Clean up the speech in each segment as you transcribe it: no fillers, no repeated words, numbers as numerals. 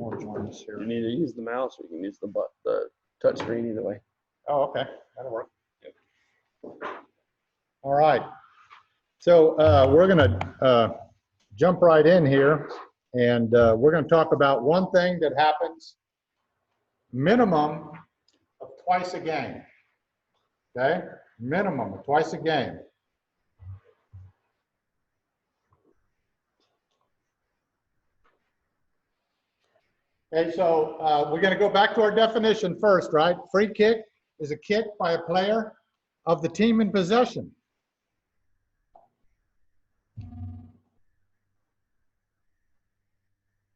more join us here. You need to use the mouse, or you can use the touch screen either way. Oh, okay, that'll work. All right, so we're gonna jump right in here, and we're gonna talk about one thing that happens minimum of twice a game, okay? Minimum of twice a game. Okay, so we're going to go back to our definition first, right? Free kick is a kick by a player of the team in possession.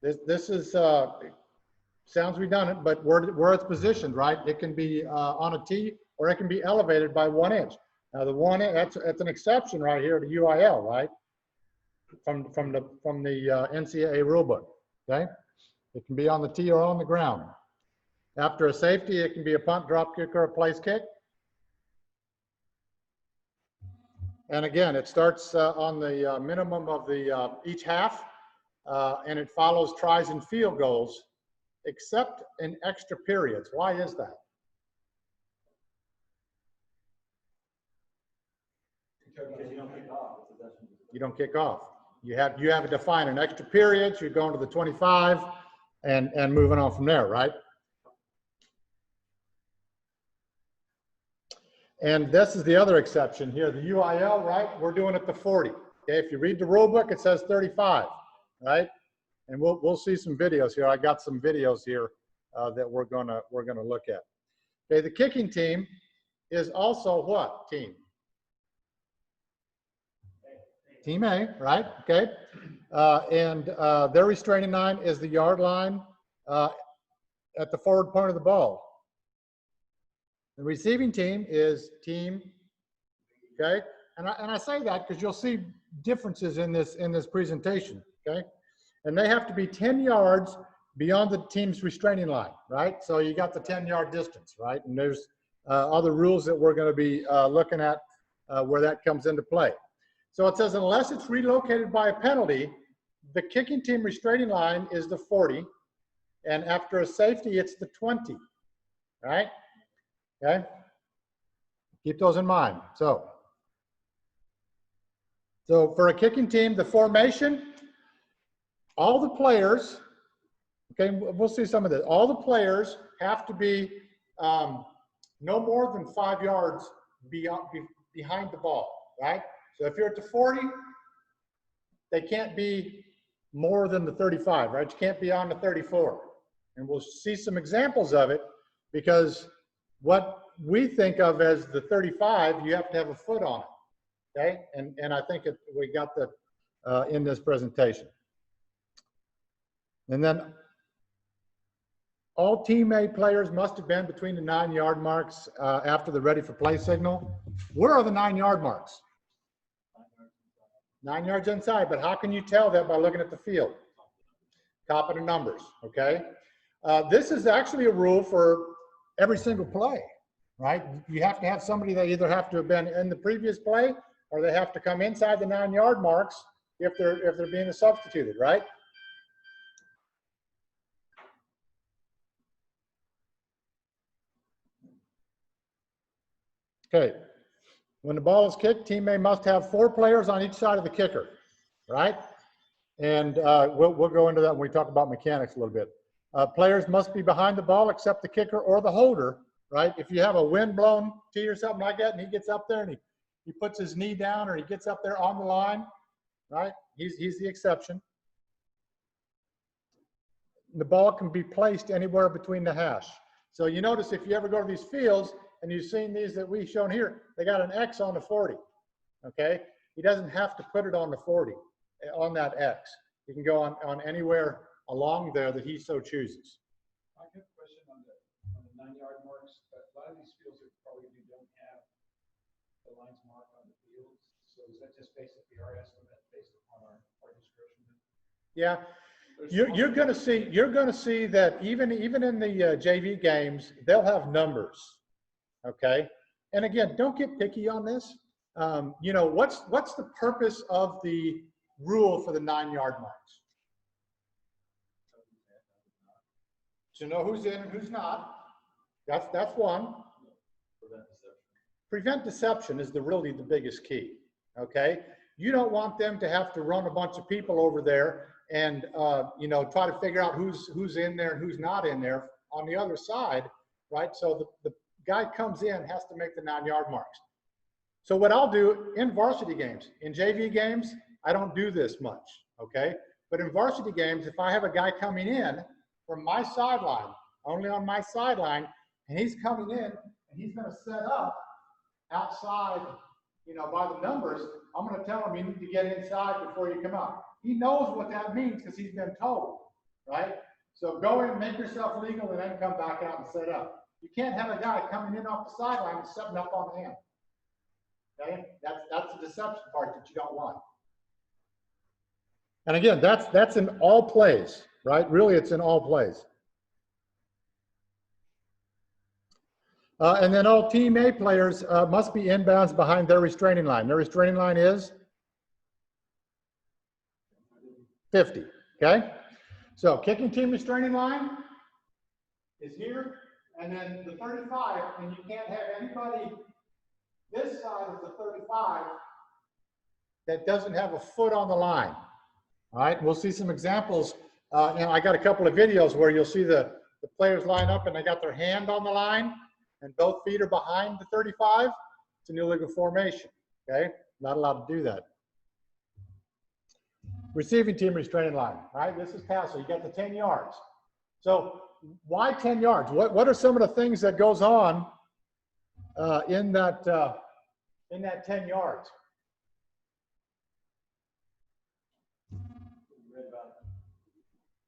This is, sounds redundant, but where it's positioned, right? It can be on a tee, or it can be elevated by 1 inch. Now the 1 inch, that's an exception right here to UIL, right? From the NCAA rulebook, okay? It can be on the tee or on the ground. After a safety, it can be a punt, drop kick, or a place kick. And again, it starts on the minimum of the each half, and it follows tries and field goals, except in extra periods. Why is that? Because you don't kick off. You don't kick off. You have to define an extra period. So you're going to the 25 and moving on from there, right? And this is the other exception here, the UIL, right? We're doing it to 40. Okay, if you read the rule book, it says 35, right? And we'll see some videos here. I got some videos here that we're gonna look at. Okay, the kicking team is also what team? Team A, right? Okay, and their restraining line is the yard line at the forward point of the ball. The receiving team is team, okay? And I say that because you'll see differences in this presentation, okay? And they have to be 10 yards beyond the team's restraining line, right? So you got the 10-yard distance, right? And there's other rules that we're going to be looking at where that comes into play. So it says unless it's relocated by a penalty, the kicking team restraining line is the 40, and after a safety, it's the 20, right? Okay, keep those in mind. So for a kicking team, the formation, all the players, okay, we'll see some of this. All the players have to be no more than 5 yards behind the ball, right? So if you're at the 40, they can't be more than the 35, right? You can't be on the 34. And we'll see some examples of it, because what we think of as the 35, you have to have a foot on it, okay? And I think we got that in this presentation. And then all Team A players must have been between the 9-yard marks after the ready for play signal. Where are the 9-yard marks? 9 yards inside, but how can you tell that by looking at the field? Top of the numbers, okay? This is actually a rule for every single play, right? You have to have somebody that either have to have been in the previous play, or they have to come inside the 9-yard marks if they're being substituted, right? Okay. When the ball is kicked, team A must have 4 players on each side of the kicker, right? And we'll go into that when we talk about mechanics a little bit. Players must be behind the ball except the kicker or the holder, right? If you have a wind-blown tee or something like that, and he gets up there and he puts his knee down, or he gets up there on the line, right? He's the exception. The ball can be placed anywhere between the hash. So you notice if you ever go to these fields, and you've seen these that we've shown here, they got an X on the 40, okay? He doesn't have to put it on the 40, on that X. He can go on anywhere along there that he so chooses. I have a question on the 9-yard marks. A lot of these fields that probably don't have the lines marked on the fields. So is that just basically our estimate based upon our description? Yeah. You're going to see that even in the JV games, they'll have numbers. Okay, and again, don't get picky on this. You know, what's the purpose of the rule for the 9-yard marks? to know who's in and who's not. That's one. Prevent deception is really the biggest key, okay? You don't want them to have to run a bunch of people over there and, you know, try to figure out who's in there and who's not in there on the other side, right? So the guy comes in, has to make the 9-yard marks. So what I'll do in varsity games, in JV games, I don't do this much, okay? But in varsity games, if I have a guy coming in from my sideline, only on my sideline, and he's coming in and he's gonna set up outside, you know, by the numbers, I'm gonna tell him you need to get inside before you come out. He knows what that means because he's been told, right? So go in, make yourself legal, and then come back out and set up. You can't have a guy coming in off the sideline and setting up on the end. Okay, that's the deception part that you don't want. And again, that's in all plays, right? Really, it's in all plays. And then all Team A players must be inbounds behind their restraining line. Their restraining line is 50, okay? So kicking team restraining line is here, and then the 35, and you can't have anybody this side of the 35 that doesn't have a foot on the line. All right, we'll see some examples. And I got a couple of videos where you'll see the players line up and they got their hand on the line and both feet are behind the 35. It's an illegal formation, okay? Not allowed to do that. Receiving team restraining line, right? This is pass, so you got the 10 yards. So why 10 yards? What are some of the things that goes on in that 10 yards? Read about it.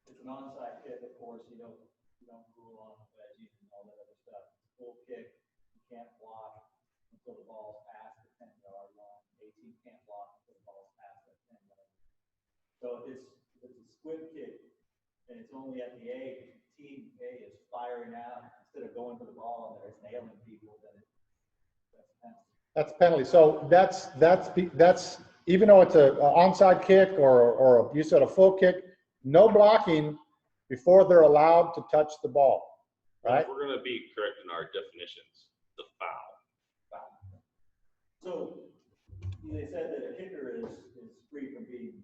It's an onside kick, of course. You don't rule on wedging and all that other stuff. Full kick, you can't block until the ball's past the 10-yard line. 18 can't block until the ball's past that 10-yard line. So if it's a squib kick and it's only at the A, team A is firing out instead of going for the ball and they're nailing people, then that's a penalty. That's a penalty. So that's even though it's an onside kick or you said a full kick, no blocking before they're allowed to touch the ball, right? If we're going to be correct in our definitions, the foul. So they said that a kicker is free from being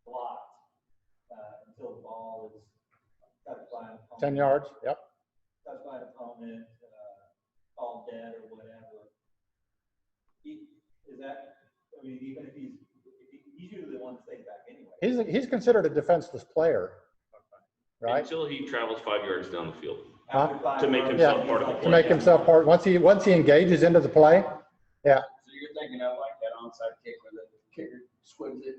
blocked until the ball is touched by an opponent. 10 yards, yep. Touched by an opponent, called dead or whatever. Is that, I mean, even if he's usually the one that stays back anyway. He's considered a defenseless player, right? Until he travels 5 yards down the field. After 5 To make yards, himself he's part of the like- To make himself part, once he engages into the play, yeah. So you're thinking of like that onside kick where the kicker squibs it.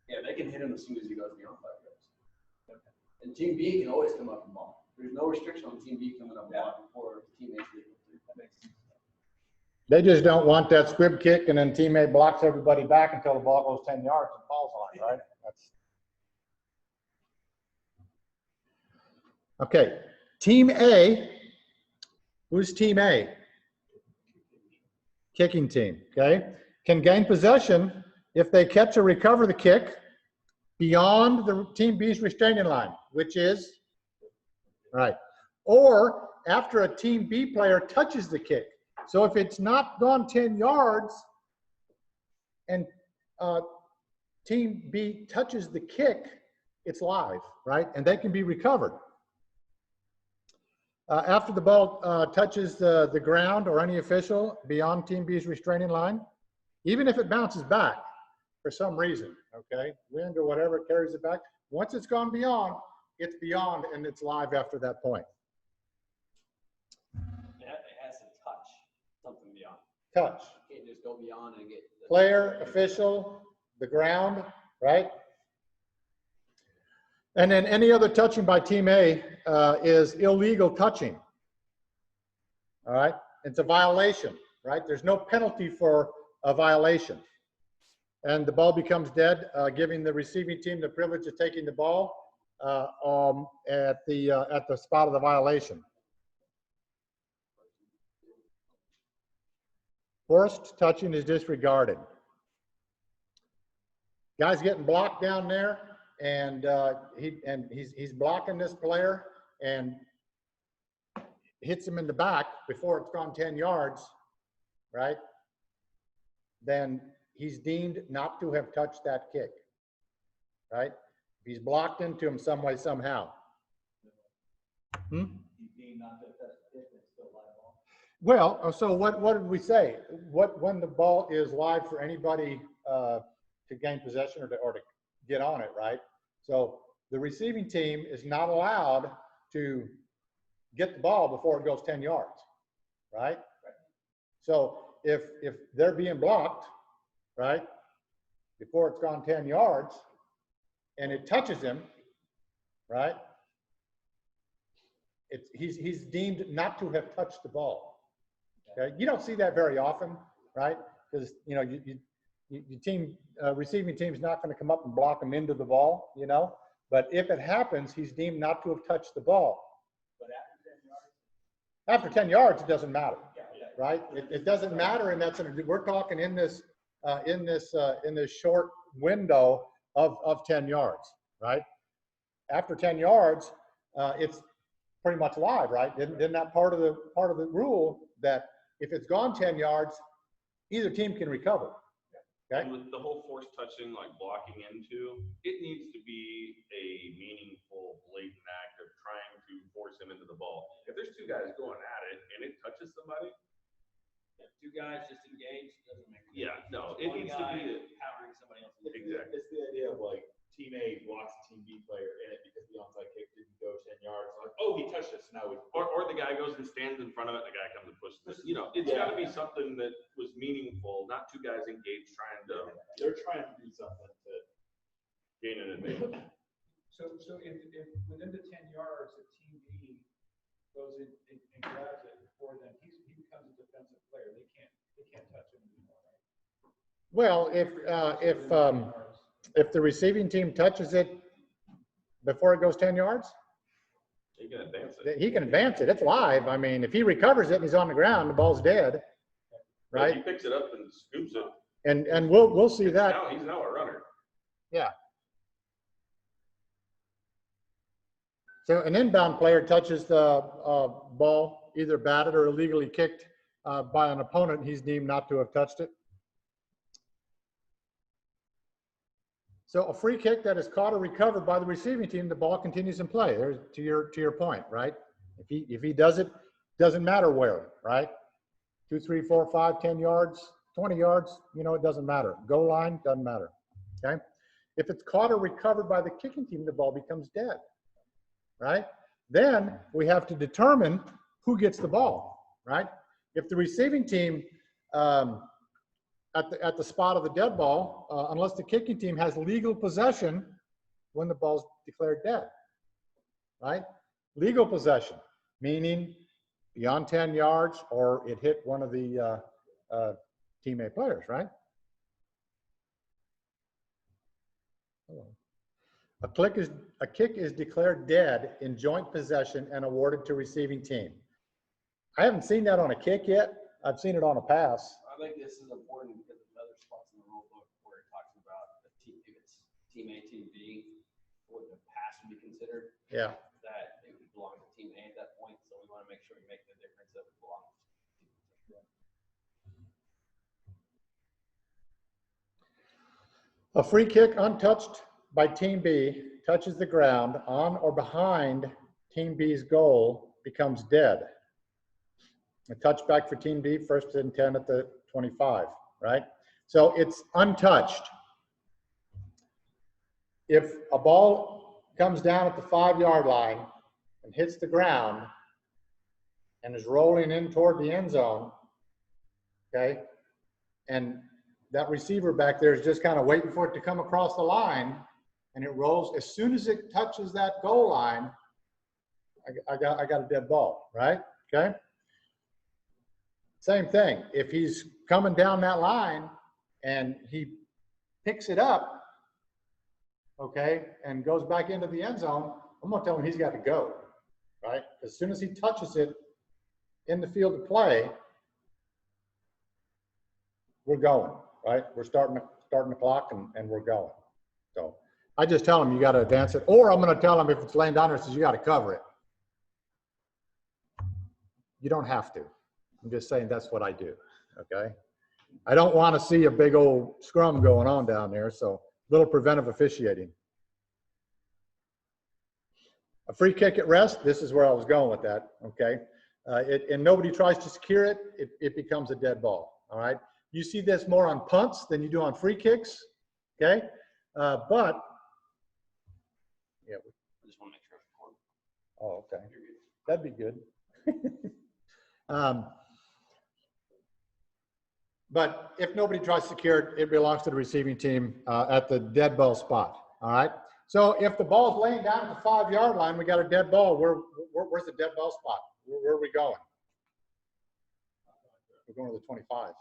Yeah, they can hit him as soon as he goes beyond 5 yards. And team B can always come up and block. There's no restriction on team B coming up and block before teammates legal. That makes sense. They just don't want that squib kick and then teammate blocks everybody back until the ball goes 10 yards and falls on it, right? That's okay. Team A, who's team A? Kicking team, okay? Can gain possession if they catch or recover the kick beyond the team B's restraining line, which is, right, or after a team B player touches the kick. So if it's not gone 10 yards and team B touches the kick, it's live, right? And they can be recovered. After the ball touches the ground or any official beyond team B's restraining line, even if it bounces back for some reason, okay, wind or whatever carries it back, once it's gone beyond, it's beyond and it's live after that point. It has to touch something beyond. Touch. You can't just go beyond and get the Player, official, the ground, right? And then any other touching by team A is illegal touching. All right, it's a violation, right? There's no penalty for a violation. And the ball becomes dead, giving the receiving team the privilege of taking the ball at the spot of the violation. Forced touching is disregarded. Guy's getting blocked down there, and he's blocking this player, and hits him in the back before it's gone 10 yards, right? Then he's deemed not to have touched that kick, right? He's blocked into him some way, somehow. You mean not to touch the kick, it's still live ball. Well, so what did we say? When the ball is live for anybody to gain possession or to get on it, right? So the receiving team is not allowed to get the ball before it goes 10 yards, right? So if they're being blocked, right, before it's gone 10 yards and it touches him, right, he's deemed not to have touched the ball. Okay, you don't see that very often, right? Because you know your team receiving team's not going to come up and block him into the ball, you know. But if it happens, he's deemed not to have touched the ball. But After 10 yards, it doesn't matter, right? It doesn't matter, and we're talking in this short window of 10 yards, right? After 10 yards, it's pretty much live, right? Isn't that part of the rule that if it's gone 10 yards, either team can recover? Okay. And with the whole force touching, like blocking into, it needs to be a meaningful, blatant act of trying to force him into the ball. If there's two guys going at it and it touches somebody, If two guys just engaged, doesn't make sense. yeah, no, it One needs to guy be powering somebody else. exactly. It's the idea of like team A blocks team B player in it because the onside kick didn't go 10 yards. Like, oh, he touched us. Now we. Or the guy goes and stands in front of it, and the guy comes and pushes it. You know, it's got to be something that was meaningful, not two guys engaged trying to They're trying to do something to. gain an advantage. So if within the 10 yards, the team B goes in and grabs it before then, he becomes a defensive player. They can't touch him anymore, right? Well, if the receiving team touches it before it goes 10 yards, He can advance it. he can advance it. It's live. I mean, if he recovers it and he's on the ground, the ball's dead, But right? He picks it up and scoops it. And we'll see that. He's now a runner. Yeah. So an inbound player touches the ball, either batted or illegally kicked by an opponent, he's deemed not to have touched it. So a free kick that is caught or recovered by the receiving team, the ball continues in play. There's to your point, right? If he does it, doesn't matter where, right? 2, 3, 4, 5, 10 yards, 20 yards, you know, it doesn't matter. Goal line, doesn't matter. Okay. If it's caught or recovered by the kicking team, the ball becomes dead, right? Then we have to determine who gets the ball, right? If the receiving team at the spot of the dead ball, unless the kicking team has legal possession when the ball's declared dead, right? Legal possession, meaning beyond 10 yards or it hit one of the teammate players, right? A kick is declared dead in joint possession and awarded to receiving team. I haven't seen that on a kick yet. I've seen it on a pass. I think this is important because there's other spots in the rule book where it talks about the team, if it's team A, team B, what the pass would be considered. Yeah. That it would belong to team A at that point, so we want to make sure we make the difference that it belongs to team A. A free kick untouched by team B touches the ground on or behind team B's goal becomes dead. A touchback for team B, first and 10 at the 25, right? So it's untouched. If a ball comes down at the 5-yard line and hits the ground and is rolling in toward the end zone, okay, and that receiver back there is just kind of waiting for it to come across the line, and it rolls. As soon as it touches that goal line, I got a dead ball, right? Okay. Same thing. If he's coming down that line and he picks it up, okay, and goes back into the end zone, I'm gonna tell him he's got to go, right? As soon as he touches it in the field of play, we're going, right? We're starting the clock and we're going. So I just tell him you got to advance it, or I'm going to tell him if it's laying down there, says you got to cover it, You don't have to. I'm just saying that's what I do, okay? I don't want to see a big old scrum going on down there, so little preventive officiating. A free kick at rest, this is where I was going with that, okay? And nobody tries to secure it, it becomes a dead ball, all right? You see this more on punts than you do on free kicks, okay? But, yeah. I just want to make sure it's recorded. Oh, okay. That'd be good. But if nobody tries to secure it, it belongs to the receiving team at the dead ball spot, all right? So if the ball's laying down at the 5-yard line, we got a dead ball, where's the dead ball spot? Where are we going? We're going to the 25,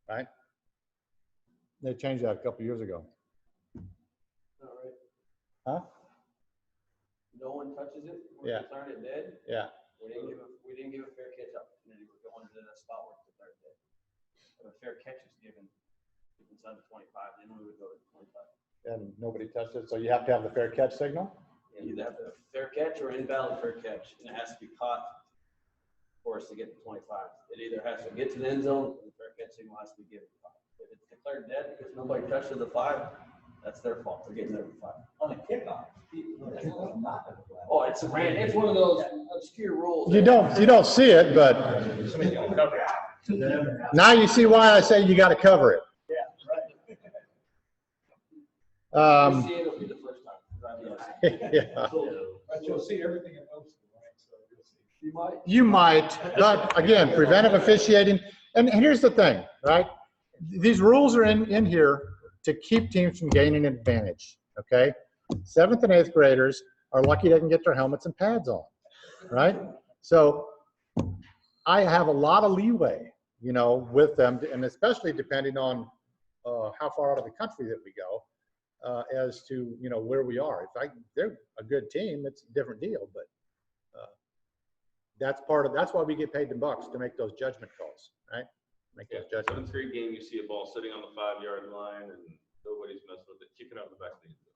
right? They changed that a couple years ago. All right. Huh? No one touches it? Yeah. We're declaring it dead? Yeah. We didn't give a fair catch opportunity. We're going to the spot where it's declared dead. If a fair catch is given, if it's under 25, then we would go to 25. And nobody touched it, so you have to have the fair catch signal? You either have a fair catch or invalid fair catch, and it has to be caught for us to get to 25. It either has to get to the end zone, or the fair catch signal has to be given. If it's declared dead because nobody touched the 5, that's their fault. They're getting there for 5. On a kickoff. Oh, it's one of those obscure rules. You don't see it, but now you see why I say you got to cover it. Yeah, right. You see it, it'll be the first time. Yeah. But you'll see everything in posted, right? So you'll see. You might. You might, but again, preventive officiating. And here's the thing, right? These rules are in here to keep teams from gaining an advantage, okay? 7th and 8th graders are lucky they can get their helmets and pads on, right? So I have a lot of leeway, you know, with them, and especially depending on how far out of the country that we go, as to, you know, where we are. If they're a good team, it's a different deal, but that's why we get paid the bucks, to make those judgment calls, right? Make those judgments. 7th grade game, you see a ball sitting on the 5-yard line and nobody's messing with it, kick it out the back of the end zone.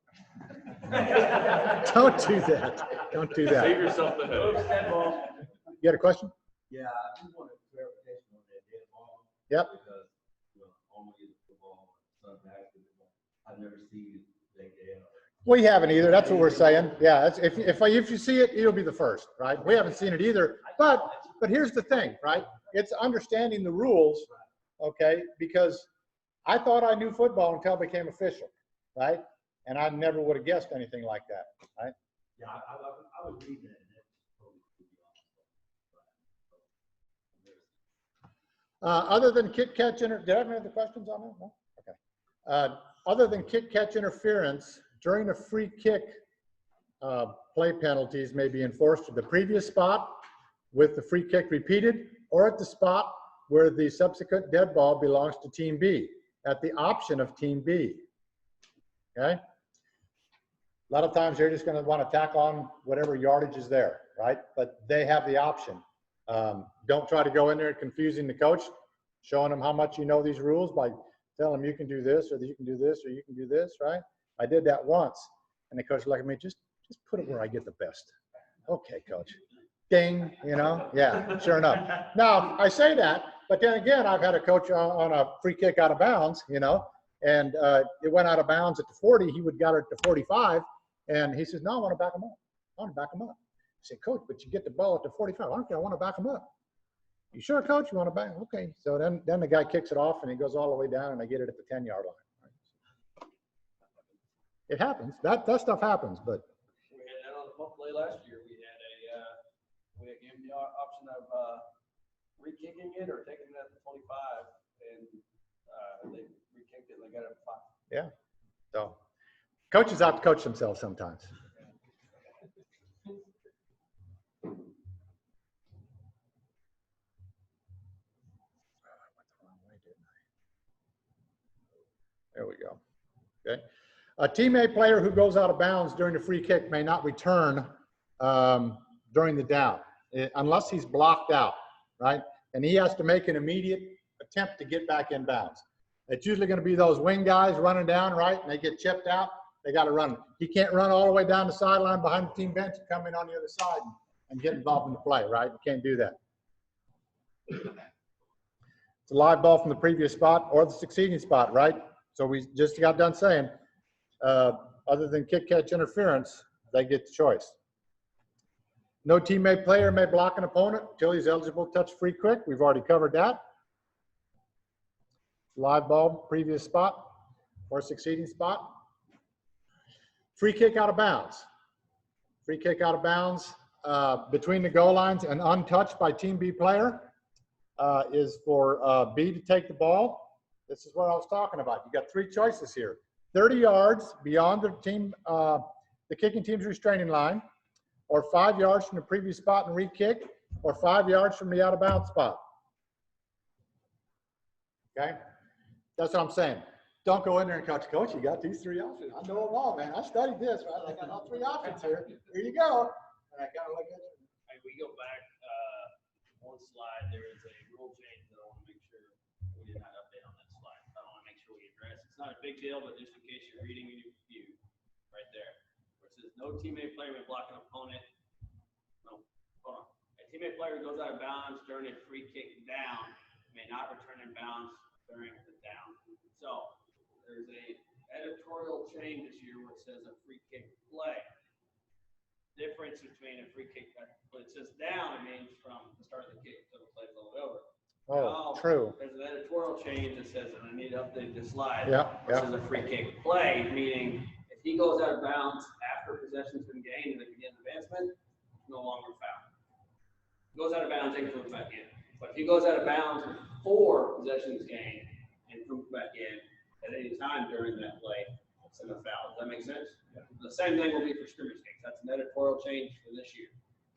Don't do that. Don't do that. Save yourself the headache. You got a question? Yeah, I just want a clarification on that dead ball. Yep. Because, you know, only the football, some basketball, I've never seen that dead. We haven't either. That's what we're saying. Yeah. If you see it, you'll be the first, right? We haven't seen it either. But here's the thing, right? It's understanding the rules, okay? Because I thought I knew football until I became official, right? And I never would have guessed anything like that, right? Yeah, I was reading that. And that's totally Other than kick catch did I have any other questions on that? No? Okay. Other than kick catch interference, during a free kick, play penalties may be enforced at the previous spot with the free kick repeated, or at the spot where the subsequent dead ball belongs to team B, at the option of team B. Okay? A lot of times they're just going to want to tack on whatever yardage is there, right? But they have the option. Don't try to go in there confusing the coach, showing them how much you know these rules by telling them you can do this, or you can do this, or you can do this, right? I did that once, and the coach looked at me, just put it where I get the best. Okay, coach. Ding, you know? Yeah, sure enough. Now, I say that, but then again, I've had a coach on a free kick out of bounds, you know, and it went out of bounds at the 40. He would got it to 45, and he says, no, I want to back him up. I want to back him up. I said, coach, but you get the ball at the 45. I don't care. I want to back him up. You sure, coach? You want to back? Okay. So then the guy kicks it off, and he goes all the way down, and I get it at the 10-yard line. Right? It happens. That stuff happens, but. We had that on the punt play last year. We had given the option of re-kicking it or taking it at the 25, and they re-kicked it and they got it at 5. Yeah. So coaches have to coach themselves sometimes. There we go. Okay. A teammate player who goes out of bounds during the free kick may not return during the down unless he's blocked out, right? And he has to make an immediate attempt to get back in bounds. It's usually going to be those wing guys running down, right? And they get chipped out. They got to run. He can't run all the way down the sideline behind the team bench and come in on the other side and get involved in the play, right? You can't do that. It's a live ball from the previous spot or the succeeding spot, right? So we just got done saying, other than kick catch interference, they get the choice. No teammate player may block an opponent until he's eligible to touch free kick. We've already covered that. Live ball, previous spot or succeeding spot. Free kick out of bounds. Free kick out of bounds between the goal lines and untouched by Team B player is for B to take the ball. This is what I was talking about. You got three choices here. 30 yards beyond the team, the kicking team's restraining line, or 5 yards from the previous spot and re-kick, or 5 yards from the out of bounds spot. Okay? That's what I'm saying. Don't go in there and coach, you got these three options. I know them all, man. I studied this, right? I got all three options here. Here you go. And I kind of look at you. Hey, we go back one slide. There is a rule change that I want to make sure we did not update on that slide. I want to make sure we address. It's not a big deal, but just in case you're reading in your view, right there, where it says no teammate player may block an opponent. No, hold on. A teammate player goes out of bounds during a free kick down may not return in bounds during the down. So there's a editorial change this year where it says a free kick play. Difference between a free kick, when it says down, it means from the start of the kick until the play's all the way over. Oh, Now, true. There's an editorial change that says, and I need to update this slide. Yeah, This yeah. is a free kick play, meaning if he goes out of bounds after possession's been gained and they begin advancement, it's no longer foul. Goes out of bounds, they can put it back in. But if he goes out of bounds before possession is gained and comes back in at any time during that play, it's in a foul. Does that make sense? Yeah. The same thing will be for scrimmage kicks. That's an editorial change for this year.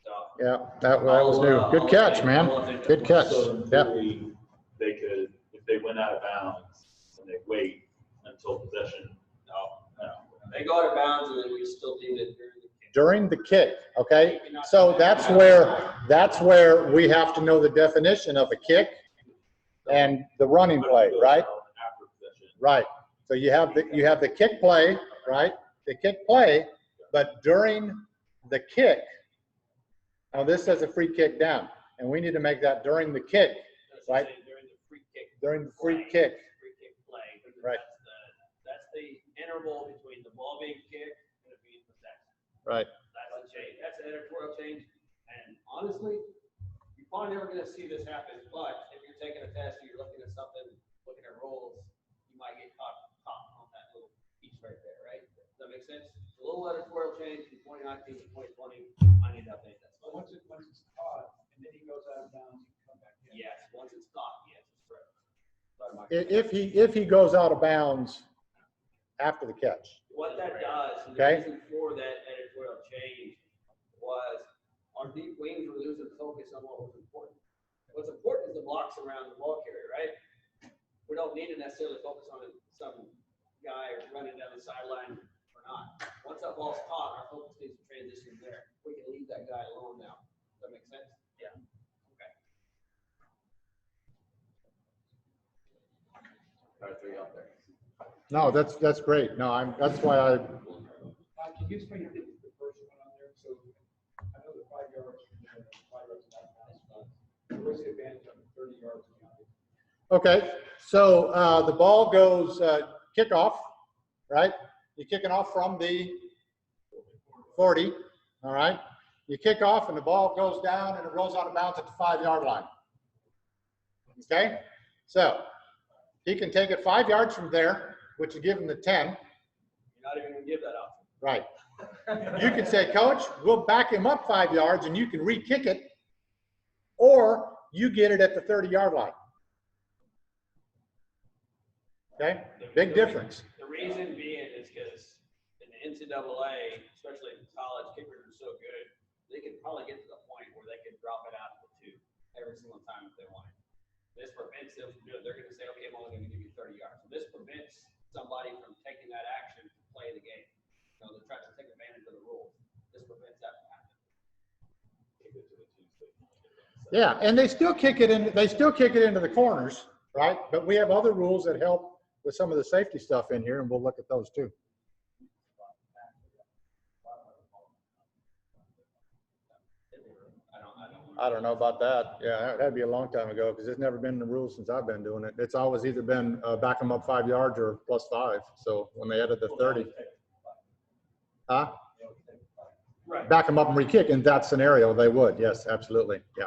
So Yeah, that was new. Good catch, man. Good catch. So in Yeah. theory, they could, if they went out of bounds and they wait until possession. No. they go out of bounds and then we still deem it During during the kick. the kick, okay? So that's where we have to know the definition of a kick and the running play, right? After possession. Right. So you have the kick play, right? The kick play, but during the kick, now this says a free kick down, and we need to make that during the kick, right? During the free kick. During the free kick. Free kick play. Because Right. That's the interval between the ball being kicked and it being possessed. Right. That's a change. That's an editorial change. And honestly, you're probably never going to see this happen. But if you're taking a test or you're looking at something, looking at rules, you might get caught on that little piece right there, right? Does that make sense? It's a little editorial change from 2019 to 2020. I need to update that. So once it's caught, and then he goes out of bounds, you can come back in. Yes, once it's caught, yes, it's correct. Sorry, Mike. If he goes out of bounds after the catch. What that does, and the Okay. reason for that editorial change was our deep wings were losing focus on what was important. What's important is the blocks around the ball carrier, right? We don't need to necessarily focus on some guy running down the sideline or not. Once that ball's caught, our focus needs to transition there. We can leave that guy alone now. Does that make sense? Yeah. Okay. Got three out there. No, that's great. No, that's why I, Can you explain the first one on there? So I know the 5 yards from there, 5 yards out of bounds, but where's the advantage of the 30 yards beyond it? okay. So the ball goes kickoff, right? You're kicking off from the 40, all right? You kick off and the ball goes down and it rolls out of bounds at the 5-yard line. Okay? So he can take it 5 yards from there, which will give him the 10. You're not even going to give that option. Right. You can say, Coach, we'll back him up 5 yards and you can re-kick it, or you get it at the 30-yard line. Okay? Big difference. The reason being is because in the NCAA, especially in college, kickers are so good, they could probably get to the point where they could drop it out to the 2 every single time if they wanted. This prevents them from doing it. They're going to say, okay, I'm only going to give you 30 yards. So this prevents somebody from taking that action to play the game. You know, they're trying to take advantage of the rules. This prevents that from happening. Yeah, and they still kick it in. They still kick it into the corners, right? But we have other rules that help with some of the safety stuff in here, and we'll look at those too. I don't I don't know about that. Yeah, that'd be a long time ago because it's never been in the rules since I've been doing it. It's always either been back them up 5 yards or +5. So when they added the 30, huh? Right. Back them up and re-kick in that scenario, they would. Yes, absolutely. Yeah.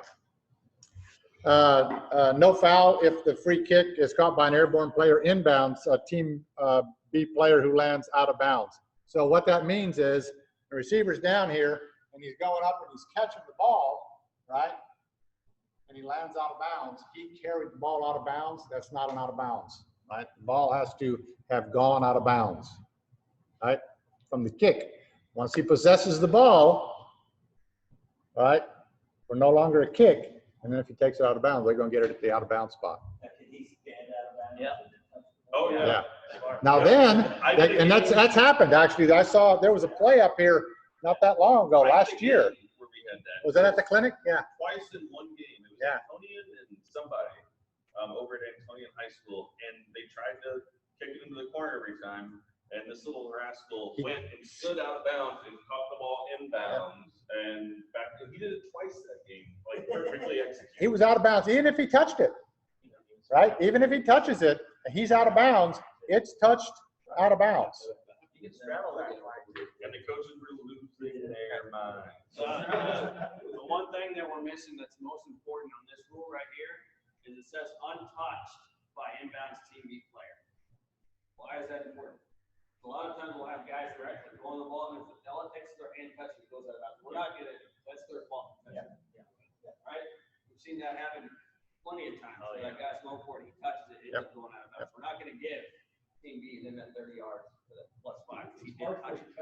No foul if the free kick is caught by an airborne player inbounds, a team B player who lands out of bounds. So what that means is the receiver's down here and he's going up and he's catching the ball, right? And he lands out of bounds. He carried the ball out of bounds. That's not an out of bounds, right? The ball has to have gone out of bounds, right? From the kick. Once he possesses the ball, right, we're no longer a kick. And then if he takes it out of bounds, they're going to get it at the out of bounds spot. Can he stand out of bounds? Yeah. Oh, yeah. Yeah. Now then, and that's happened actually. I saw there was a play up here not that long ago, last year. Where we had that. Was that at the clinic? Yeah. Twice in one game. It was Yeah. Antonian and somebody over at Antonian High School, and they tried to kick it into the corner every time. And this little rascal went and stood out of bounds and caught the ball inbounds. And back, he did it twice that game, like perfectly executed. He was out of bounds, even if he touched it, right? Even if he touches it, he's out of bounds. It's touched out of bounds. He can straddle that line, and the coaches were losing their minds. The one thing that we're missing that's most important on this rule right here is it says untouched by inbounds team B player. Why is that important? A lot of times we'll have guys who are actually throwing the ball, and if the fella takes their hand, touches it, goes out of bounds. We're not gonna, that's their fault. Right? We've seen that happen plenty of times. Where that guy's snowboarding, he touches it, it ends up going out of bounds. We're not gonna give team B them at 30 yards for the +5. He did touch it.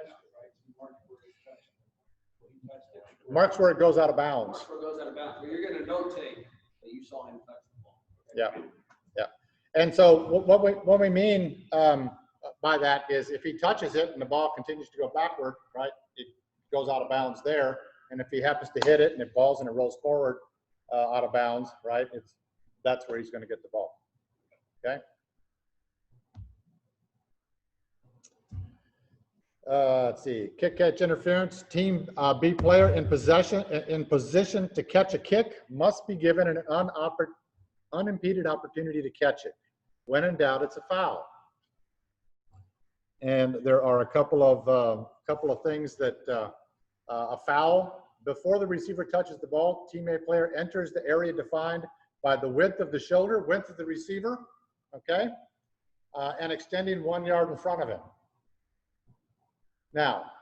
Marks where it goes out of bounds. Marks where it goes out of bounds. So you're gonna notate that you saw him touch the ball. Yeah, yeah. And so what we mean by that is if he touches it and the ball continues to go backward, right, it goes out of bounds there. And if he happens to hit it and it falls and it rolls forward out of bounds, right, that's where he's going to get the ball. Okay. Let's see. Kick catch interference. Team B player in position to catch a kick must be given an unimpeded opportunity to catch it. When in doubt, it's a foul. And there are a couple of things that a foul before the receiver touches the ball. Team A player enters the area defined by the width of the shoulder, width of the receiver, okay, and extending 1 yard in front of him. Now,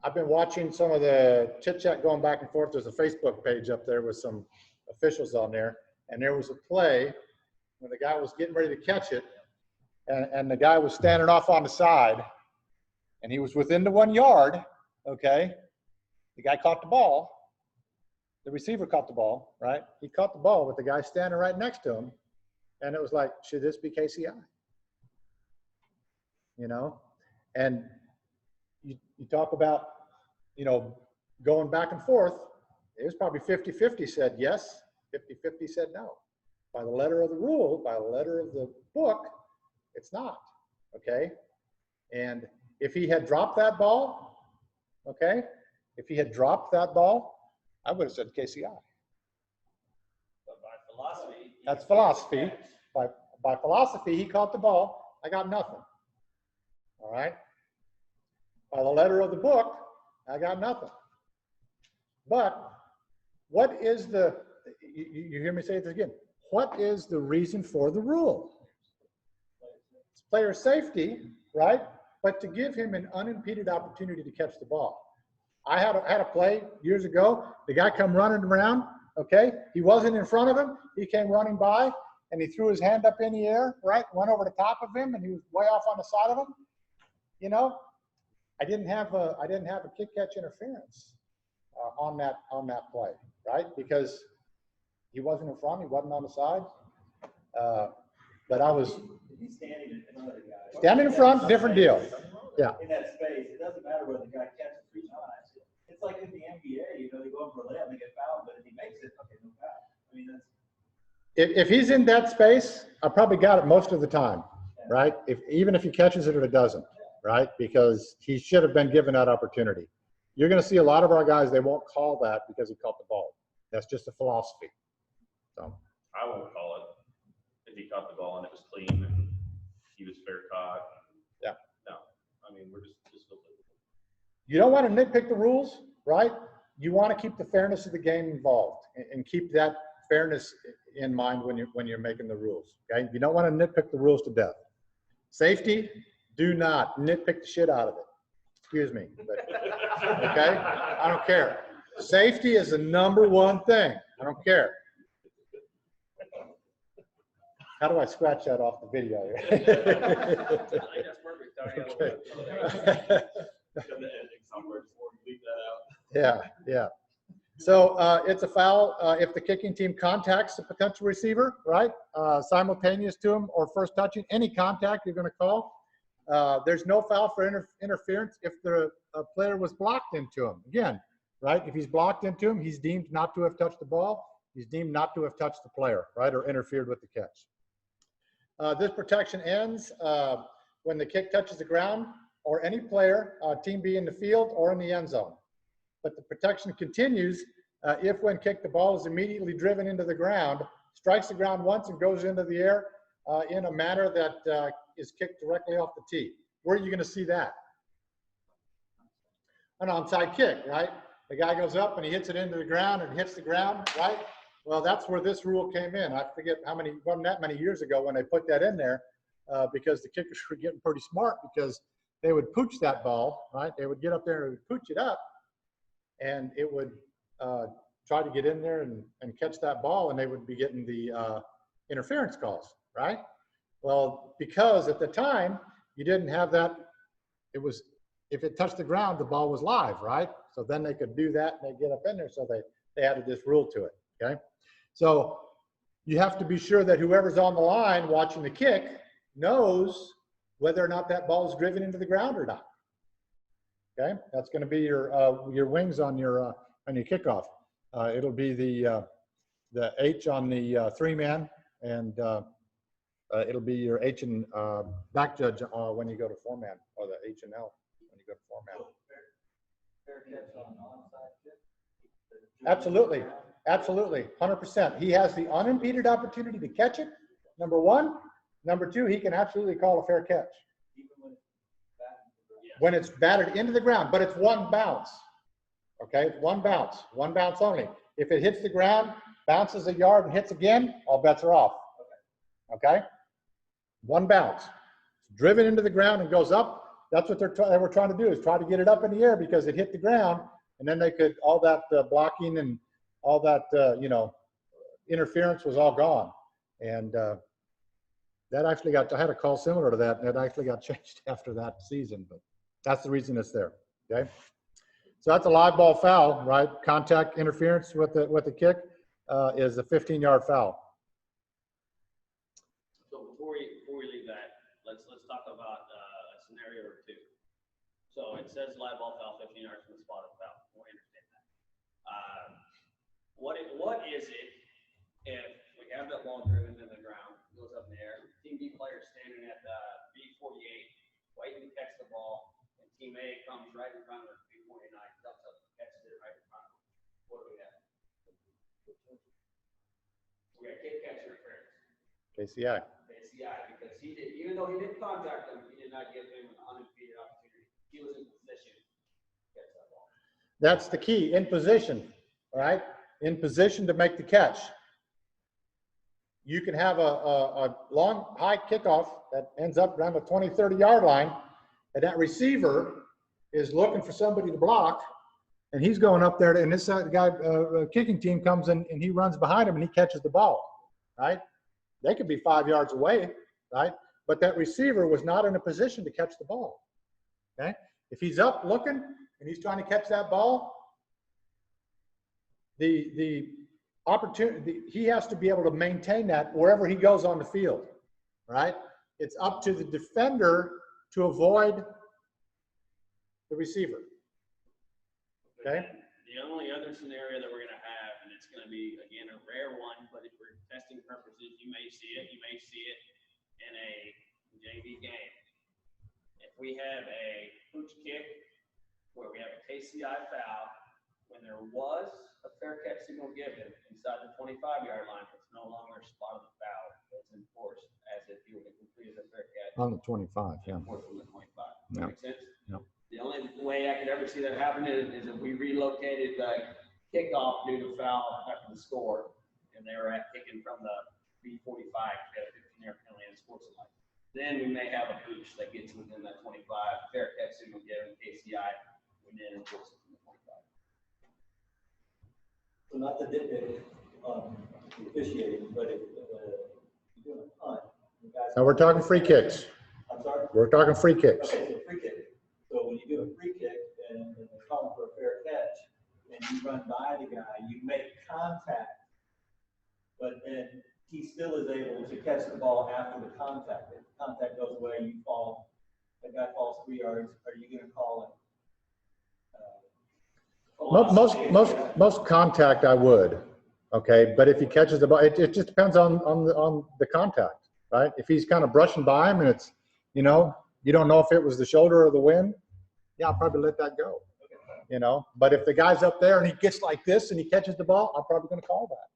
I've been watching some of the chit chat going back and forth. There's a Facebook page up there with some officials on there, and there was a play when the guy was getting ready to catch it. And the guy was standing off on the side, and he was within the 1 yard, okay? The guy caught the ball. The receiver caught the ball, right? He caught the ball with the guy standing right next to him, and it was like, should this be KCI? You know? And you talk about, you know, going back and forth. It was probably 50-50 said yes, 50-50 said no. By the letter of the rule, by the letter of the book, it's not, okay? And if he had dropped that ball, okay? If he had dropped that ball, I would have said KCI. But by philosophy. That's philosophy. By philosophy, he caught the ball. I got nothing. All right? By the letter of the book, I got nothing. But what is the, you hear me say this again, what is the reason for the rule? It's player safety, right? But to give him an unimpeded opportunity to catch the ball. I had a play years ago. The guy come running around, okay? He wasn't in front of him. He came running by, and he threw his hand up in the air, right? Went over the top of him, and he was way off on the side of him. You know, I didn't have a kick catch interference on that play, right? Because he wasn't in front, he wasn't on the side. But I was He's standing in front of the guy. standing in front, different deal. Yeah. In that space, it doesn't matter whether the guy catches 3 times. It's like in the NBA, you know, they go up for a layup and they get fouled, but if he makes it, okay, no foul. I mean, that's. If he's in that space, I probably got it most of the time, right? Even if he catches it or it doesn't, right? Because he should have been given that opportunity. You're going to see a lot of our guys, they won't call that because he caught the ball. That's just a philosophy. So I won't call it if he caught the ball and it was clean and he was fair caught. Yeah. No, I mean, we're just you don't want to nitpick the rules, right? You want to keep the fairness of the game involved and keep that fairness in mind when you're making the rules. Okay, you don't want to nitpick the rules to death. Safety, do not nitpick the shit out of it. Excuse me, but, okay? I don't care. Safety is the #1 thing. I don't care. How do I scratch that off the video? I think that's perfect. Okay. Somewhere before we leave that out. Yeah, yeah. So it's a foul if the kicking team contacts the potential receiver, right? Simultaneous to him or first touching, any contact you're going to call. There's no foul for interference if the player was blocked into him. Again, right? If he's blocked into him, he's deemed not to have touched the ball. He's deemed not to have touched the player, right? Or interfered with the catch. This protection ends when the kick touches the ground or any player, team B in the field or in the end zone. But the protection continues if when kicked, the ball is immediately driven into the ground, strikes the ground once and goes into the air in a manner that is kicked directly off the tee. Where are you going to see that? An onside kick, right? The guy goes up and he hits it into the ground and hits the ground, right? Well, that's where this rule came in. I forget how many, wasn't that many years ago when they put that in there because the kickers were getting pretty smart because they would pooch that ball, right? They would get up there and pooch it up and it would try to get in there and catch that ball and they would be getting the interference calls, right? Well, because at the time you didn't have that, it was, if it touched the ground, the ball was live, right? So then they could do that and they get up in there. So they added this rule to it, okay? So you have to be sure that whoever's on the line watching the kick knows whether or not that ball is driven into the ground or not. Okay, that's going to be your wings on your kickoff. It'll be the H on the 3-man, and it'll be your H and back judge when you go to 4-man, or the H and L when you go to 4-man. Absolutely, absolutely, 100%. He has the unimpeded opportunity to catch it. #1, #2, he can absolutely call a fair catch. When it's batted into the ground, but it's one bounce. Okay, one bounce only. If it hits the ground, bounces a yard and hits again, all bets are off. Okay, one bounce. It's driven into the ground and goes up. That's what they were trying to do, is try to get it up in the air because it hit the ground, and then they could, all that blocking and all that interference was all gone. And that actually I had a call similar to that, and it actually got changed after that season, but that's the reason it's there, okay? So that's a live ball foul, right? Contact interference with the kick is a 15-yard foul. So before we leave that, let's talk about a scenario or two. So it says live ball foul 15 yards from the spot of foul. We understand that. What is it if we have that ball driven in the ground, goes up in the air, team B player standing at B48, waiting to catch the ball, and team A comes right in front of B49, jumps up and catches it right in front of them? What do we have? We got kick catch interference. KCI. Because he did, even though he didn't contact him, he did not give him an unimpeded opportunity. He was in position to catch that ball. That's the key, in position, right? In position to make the catch. You can have a long, high kickoff that ends up around the 20, 30-yard line, and that receiver is looking for somebody to block, and he's going up there, and this guy, kicking team comes in, and he runs behind him, and he catches the ball, right? They could be 5 yards away, right? But that receiver was not in a position to catch the ball, okay? If he's up looking, and he's trying to catch that ball, the opportunity, he has to be able to maintain that wherever he goes on the field, right? It's up to the defender to avoid the receiver, okay? The only other scenario that we're going to have, and it's going to be, again, a rare one, but if for testing purposes, you may see it in a JV game. If we have a pooch kick where we have a KCI foul, when there was a fair catch signal given inside the 25-yard line, it's no longer spot of the foul. It's enforced as if you would have completed a fair catch. On the 25, yeah. Enforced from the 25. Yeah. Make sense? Yeah. The only way I could ever see that happen is if we relocated the kickoff due to foul after the score, and they were kicking from the B45, get a 15-yard penalty and sports alike. Then we may have a boost that gets within that 25, fair catch signal given, KCI, we then enforce it from the 25. So not to nitpick on officiating, but if you're doing a punt, you guys. Now we're talking free kicks. I'm sorry? We're talking free kicks. Okay, so free kick. So when you do a free kick and they call for a fair catch, and you run by the guy, you make contact, but then he still is able to catch the ball after the contact. If the contact goes away, you fall, the guy falls 3 yards, are you gonna call it? Most contact I would, okay, but if he catches the ball, it just depends on the contact, right? If he's kind of brushing by him and it's, you know, you don't know if it was the shoulder or the wind, yeah, I'll probably let that go, you know. But if the guy's up there and he gets like this and he catches the ball, I'm probably going to call that.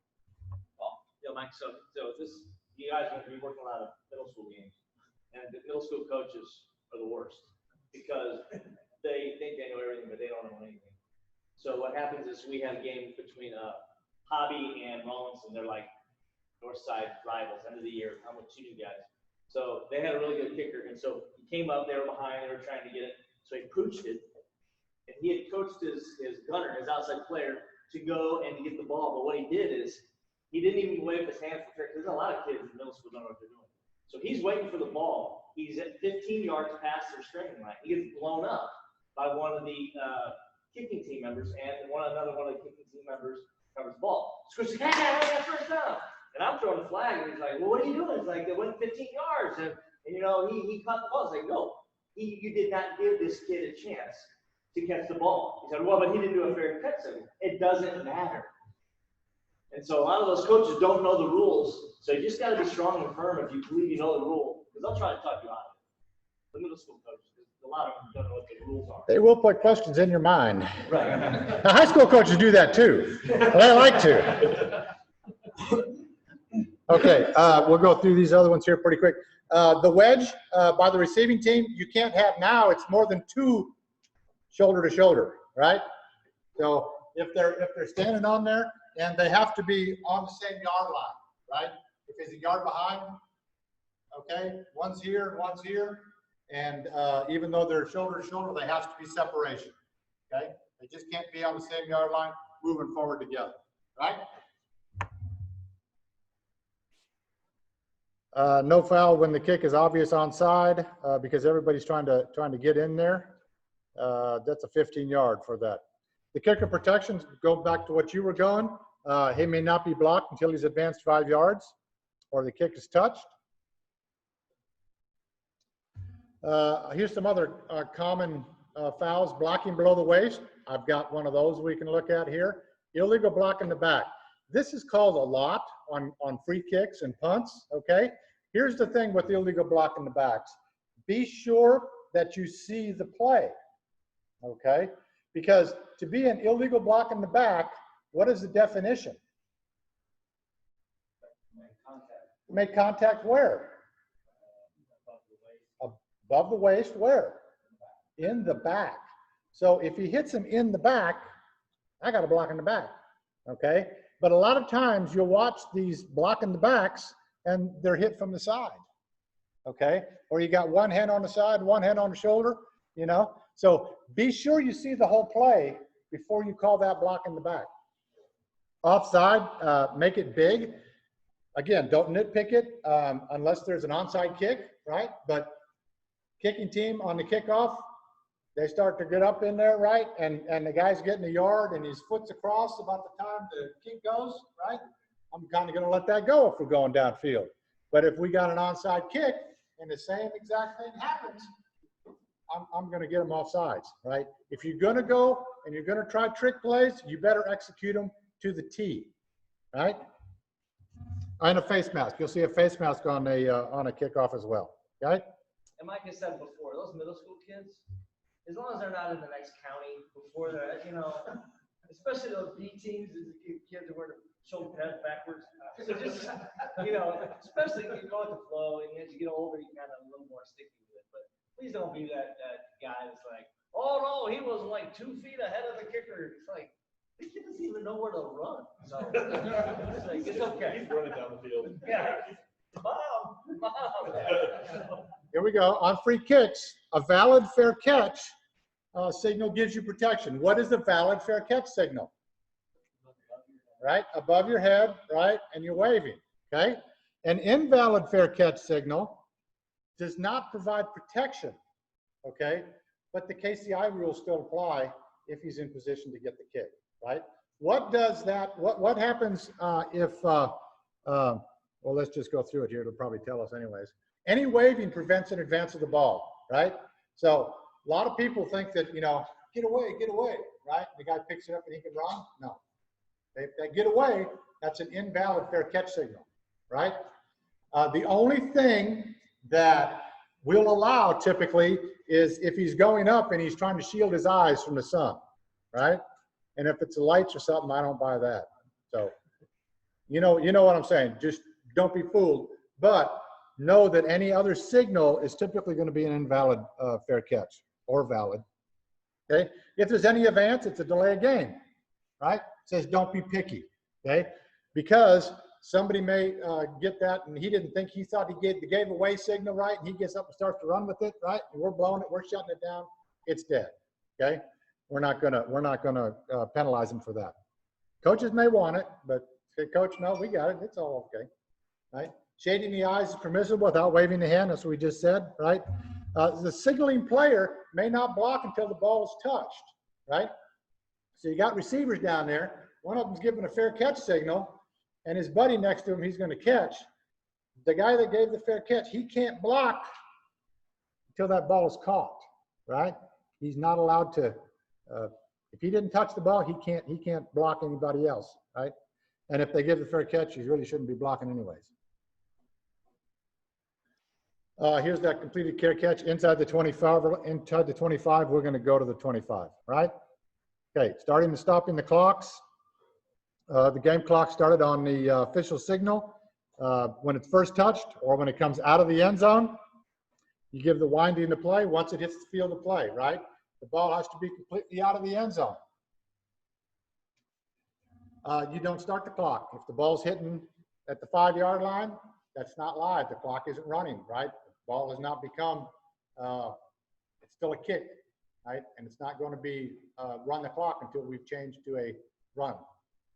Yeah, Mike, so this, you guys are gonna be working a lot of middle school games, and the middle school coaches are the worst, because they think they know everything, but they don't know anything. So what happens is we have games between Hobby and Rawlinson, they're like north side rivals, end of the year, I'm with 2 new guys. So they had a really good kicker, and so he came up, they were behind, they were trying to get it, so he pooched it, and he had coached his gunner, his outside player, to go and to get the ball, but what he did is, he didn't even wave his hand for fair. There's a lot of kids in middle school don't know what they're doing. So he's waiting for the ball. He's at 15 yards past their restraining line. He gets blown up by one of the kicking team members, and another one of the kicking team members covers the ball. Screws, hey, first down. And I'm throwing the flag, and he's like, well, what are you doing? It's like, they went 15 yards. And you know, he caught the ball. It's like, no, you did not give this kid a chance to catch the ball. He said, well, but he didn't do a fair catch. It doesn't matter. And so a lot of those coaches don't know the rules. So you just got to be strong and firm if you believe you know the rule, because they'll try to talk you out of it. The middle school coaches, a lot of them don't know what the rules are. They will put questions in your mind. Right. Now, high school coaches do that too. They like to. Okay, we'll go through these other ones here pretty quick. The wedge by the receiving team, you can't have now, it's more than 2 shoulder to shoulder, right? So if they're standing on there, and they have to be on the same yard line, right? If it's a yard behind, okay, one's here, and even though they're shoulder to shoulder, there has to be separation, okay? They just can't be on the same yard line moving forward together, right? No foul when the kick is obvious onside because everybody's trying to get in there. That's a 15-yard for that. The kicker protections, go back to what you were going. He may not be blocked until he's advanced 5 yards or the kick is touched. Here's some other common fouls. Blocking below the waist. I've got one of those we can look at here. Illegal block in the back. This is called a lot on free kicks and punts, okay? Here's the thing with the illegal block in the backs. Be sure that you see the play, okay? Because to be an illegal block in the back, what is the definition? Make contact where? Above the waist, where? In the back. So if he hits him in the back, I got a block in the back, okay? But a lot of times you'll watch these block in the backs and they're hit from the side, okay? Or you got one hand on the side, one hand on the shoulder, you know? So be sure you see the whole play before you call that block in the back. Offside, make it big. Again, don't nitpick it unless there's an onside kick, right? But kicking team on the kickoff, they start to get up in there, right? And the guy's getting a yard and his foot's across about the time the kick goes, right? I'm kind of going to let that go if we're going downfield. But if we got an onside kick and the same exact thing happens, I'm going to get them off sides, right? If you're going to go and you're going to try trick plays, you better execute them to the T, right? And a face mask. You'll see a face mask on a kickoff as well, okay? And like I said before, those middle school kids, as long as they're not in the next county before they're, you know, especially those B teams, kids are wearing shoulder pads backwards. So just, you know, especially if you go with the flow, and as you get older, you kind of a little more sticky with it. But please don't be that guy that's like, oh no, he was like 2 feet ahead of the kicker. It's like, the kid doesn't even know where to run. So it's like, it's okay. He's running down the field. Yeah. Mom. Here we go. On free kicks, a valid fair catch signal gives you protection. What is a valid fair catch signal? Right? Above your head, right? And you're waving, okay? An invalid fair catch signal does not provide protection, okay? But the KCI rules still apply if he's in position to get the kick, right? What does that, what happens if, well, let's just go through it here. It'll probably tell us anyways. Any waving prevents an advance of the ball, right? So a lot of people think that, you know, get away, right? The guy picks it up and he can run. No. If they get away, that's an invalid fair catch signal, right? The only thing that we'll allow typically is if he's going up and he's trying to shield his eyes from the sun, right? And if it's the lights or something, I don't buy that. So, you know what I'm saying. Just don't be fooled. But know that any other signal is typically going to be an invalid fair catch or valid. Okay. If there's any advance, it's a delay of game, right? It says don't be picky. Okay. Because somebody may get that and he didn't think, he thought he gave the gave away signal, right? And he gets up and starts to run with it, right? And we're blowing it, we're shutting it down. It's dead. Okay. We're not gonna penalize him for that. Coaches may want it, but say, coach, no, we got it. It's all okay, right? Shading the eyes is permissible without waving the hand. That's what we just said, right? The signaling player may not block until the ball is touched, right? So you got receivers down there. One of them's giving a fair catch signal, and his buddy next to him, he's going to catch. The guy that gave the fair catch, he can't block until that ball is caught, right? He's not allowed to. If he didn't touch the ball, he can't block anybody else, right? And if they give the fair catch, he really shouldn't be blocking anyways. Here's that completed care catch inside the 25. Inside the 25, we're going to go to the 25, right? Okay, starting and stopping the clocks. The game clock started on the official signal when it's first touched or when it comes out of the end zone. You give the winding to play once it hits the field of play, right? The ball has to be completely out of the end zone. You don't start the clock. If the ball's hitting at the 5-yard line, that's not live. The clock isn't running, right? The ball has not become, it's still a kick, right? And it's not going to be run the clock until we've changed to a run,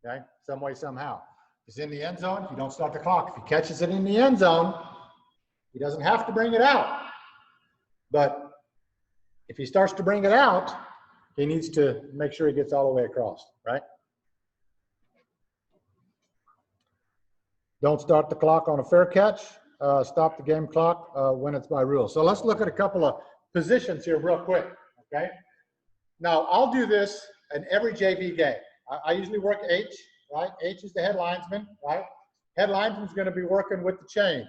okay? Some way, somehow. If it's in the end zone, you don't start the clock. If he catches it in the end zone, he doesn't have to bring it out. But if he starts to bring it out, he needs to make sure he gets all the way across, right? Don't start the clock on a fair catch. Stop the game clock when it's by rule. So let's look at a couple of positions here real quick, okay? Now, I'll do this in every JV game. I usually work H, right? H is the head linesman, right? Head linesman's going to be working with the chains,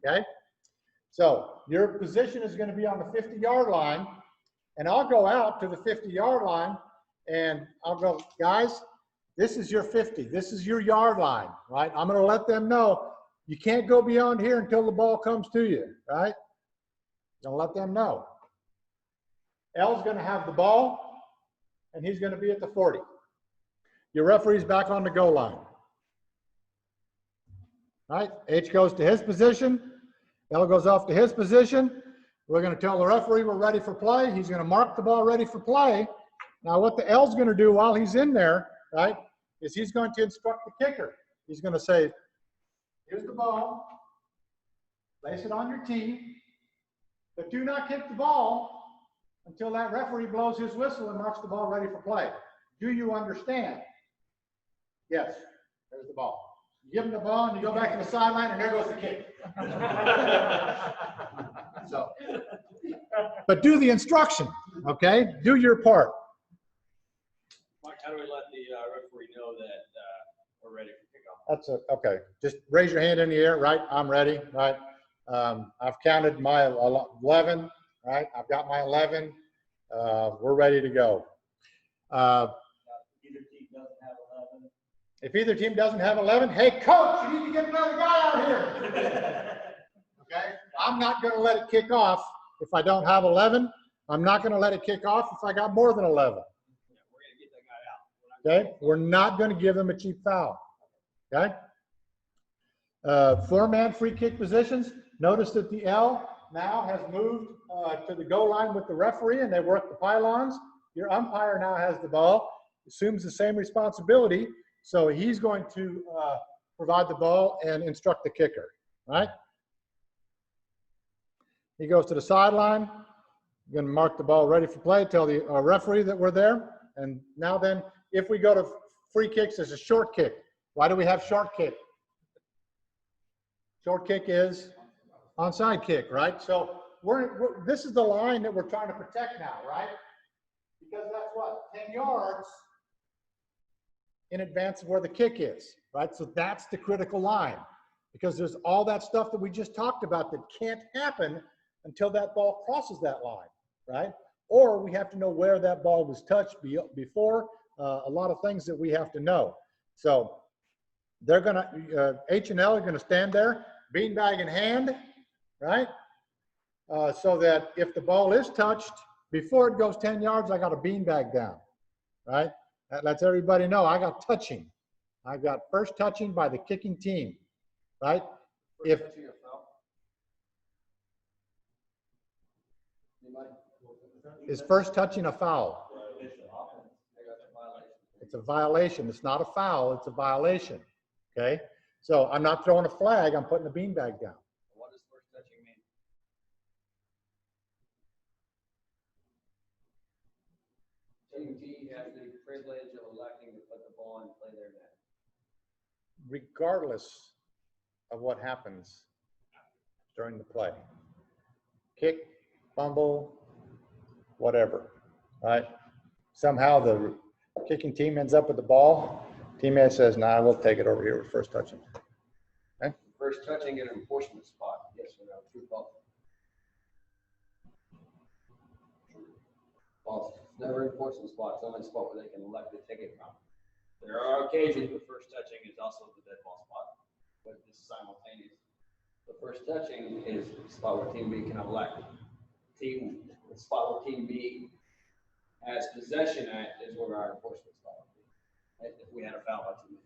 okay? So your position is going to be on the 50-yard line, and I'll go out to the 50-yard line, and I'll go, guys, this is your 50. This is your yard line, right? I'm going to let them know you can't go beyond here until the ball comes to you, right? Don't let them know. L's going to have the ball, and he's going to be at the 40. Your referee's back on the goal line. Right? H goes to his position. L goes off to his position. We're going to tell the referee we're ready for play. He's going to mark the ball ready for play. Now, what the L's going to do while he's in there, right, is he's going to instruct the kicker. He's going to say, here's the ball. Place it on your tee. But do not kick the ball until that referee blows his whistle and marks the ball ready for play. Do you understand? Yes. There's the ball. You give him the ball and you go back to the sideline and there goes the kick. So, but do the instruction, okay? Do your part. Mark, how do we let the referee know that we're ready for kickoff? That's a, okay. Just raise your hand in the air, right? I'm ready, right? I've counted my 11, right? I've got my 11. We're ready to go. Either team If either team doesn't have 11, hey, coach, you need to get another guy out here. Okay? I'm not going to let it kick off if I don't have 11. I'm not going to let it kick off if I got more than 11. Yeah, we're gonna get that guy out. Okay? We're not going to give them a cheap foul. Okay? 4-man free kick positions. Notice that the L now has moved to the goal line with the referee, and they work the pylons. Your umpire now has the ball, assumes the same responsibility, so he's going to provide the ball and instruct the kicker, right? He goes to the sideline. You're going to mark the ball ready for play, tell the referee that we're there. And now then, if we go to free kicks, there's a short kick. Why do we have short kick? Short kick is onside kick, right? So this is the line that we're trying to protect now, right? Because that's what, 10 yards in advance of where the kick is, right? So that's the critical line, because there's all that stuff that we just talked about that can't happen until that ball crosses that line, right? Or we have to know where that ball was touched before, a lot of things that we have to know. So they're gonna, H&L are gonna stand there, beanbag in hand, right? So that if the ball is touched, before it goes 10 yards, I got a beanbag down, right? That lets everybody know I got touching. I got first touching by the kicking team, right? If is first touching a foul? It's a violation. It's not a foul. It's a violation. Okay. So I'm not throwing a flag. I'm putting a beanbag down. What does first touching mean? Team T has the privilege of electing to put the ball in play their net. Regardless of what happens during the play. Kick, fumble, whatever, right? Somehow the kicking team ends up with the ball. Teammate says, nah, we'll take it over here with first touching. Okay? First touching at an enforcement spot. Yes or no? True, false? False. It's never an enforcement spot. It's only a spot where they can elect to take it from. There are occasions where first touching is also the dead ball spot, but it's simultaneous. The first touching is the spot where Team B can elect. The spot where Team B has possession at is where our enforcement spot would be. If we had a foul by Team B.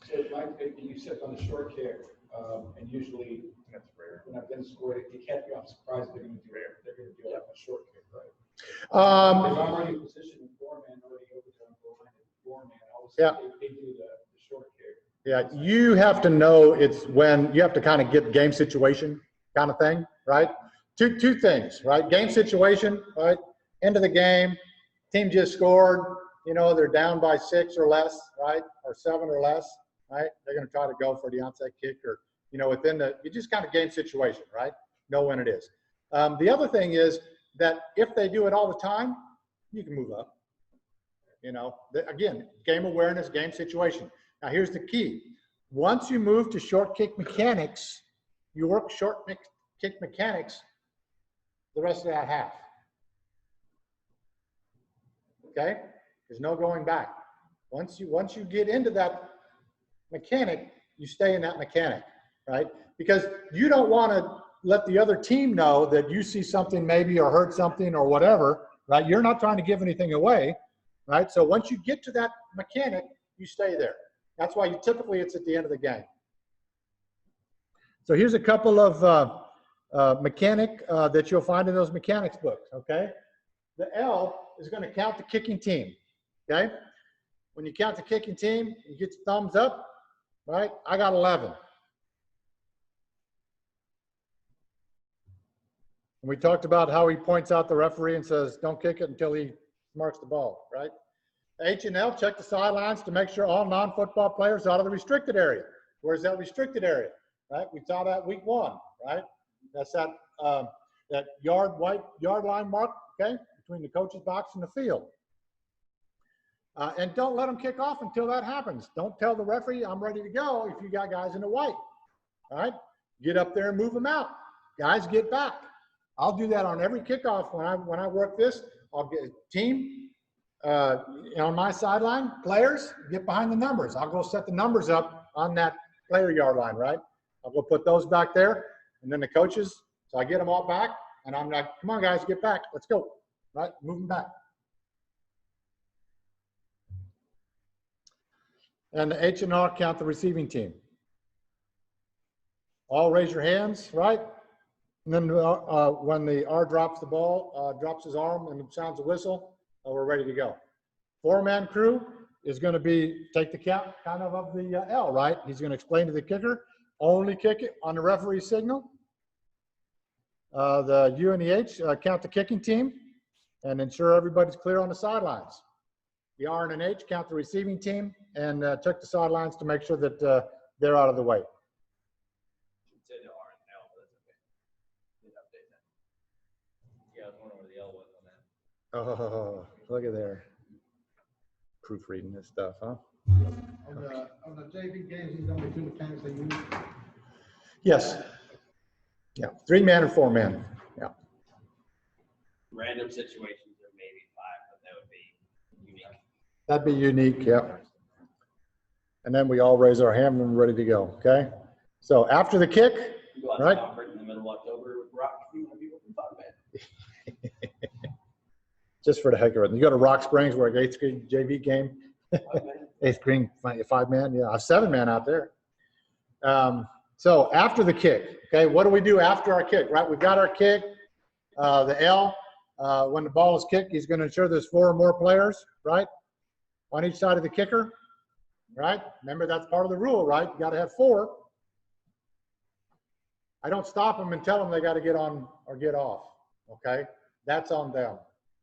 So Mike, you said on the short kick, and usually That's rare. when I've been scored, you can't be surprised they're going to do it. They're going to do like a short kick, right? If I'm already positioned in 4-man, already over there on goal line at 4-man, all of a sudden they do the short kick. Yeah, you have to know it's when you have to kind of get game situation kind of thing, right? Two things, right? Game situation, right? End of the game, team just scored, you know, they're down by 6 or less, right? Or 7 or less, right? They're going to try to go for the onside kick, or, you know, within the, you just kind of game situation, right? Know when it is. The other thing is that if they do it all the time, you can move up. You know, again, game awareness, game situation. Now, here's the key. Once you move to short kick mechanics, you work short kick mechanics the rest of that half. Okay? There's no going back. Once you get into that mechanic, you stay in that mechanic, right? Because you don't want to let the other team know that you see something maybe or heard something or whatever, right? You're not trying to give anything away, right? So once you get to that mechanic, you stay there. That's why typically it's at the end of the game. So here's a couple of mechanic that you'll find in those mechanics books, okay? The L is going to count the kicking team, okay? When you count the kicking team, you get the thumbs up, right? I got 11. And we talked about how he points out the referee and says, don't kick it until he marks the ball, right? H&L, check the sidelines to make sure all non-football players are out of the restricted area. Where's that restricted area, right? We saw that week 1, right? That's that yard line mark, okay, between the coach's box and the field. And don't let them kick off until that happens. Don't tell the referee, I'm ready to go if you got guys in the white, all right? Get up there and move them out. Guys, get back. I'll do that on every kickoff when I work this. I'll get a team, on my sideline, players, get behind the numbers. I'll go set the numbers up on that player yard line, right? I'll go put those back there, and then the coaches, so I get them all back, and I'm like, come on, guys, get back. Let's go, right? Move them back. And the H&R count the receiving team. All raise your hands, right? And then when the R drops the ball, drops his arm and sounds a whistle, we're ready to go. Four-man crew is going to take the count kind of the L, right? He's going to explain to the kicker, only kick it on the referee's signal. The U and the H count the kicking team and ensure everybody's clear on the sidelines. The R and an H count the receiving team and check the sidelines to make sure that they're out of the way. Say the R and L, but that's okay. Didn't update that. Yeah, I was wondering where the L was on that. Oh, look at there. Proofreading this stuff, huh? On the JV games, these are the two mechanics they use. Yes. Yeah, 3-man and 4-man. Yeah. Random situations, there may be 5, but that would be unique. That'd be unique, yeah. And then we all raise our hand and we're ready to go, okay? So after the kick, You go out to right? Concord in the middle of October with rock, 300 people from 5-man. Just for the heck of it. You go to Rock Springs, where an 8th grade JV game, 8th grade 5-man, yeah, a 7-man out there. So after the kick, okay, what do we do after our kick, right? We've got our kick, the L. When the ball is kicked, he's going to ensure there's 4 or more players, right? On each side of the kicker, right? Remember, that's part of the rule, right? You got to have 4. I don't stop them and tell them they got to get on or get off, okay? That's on them,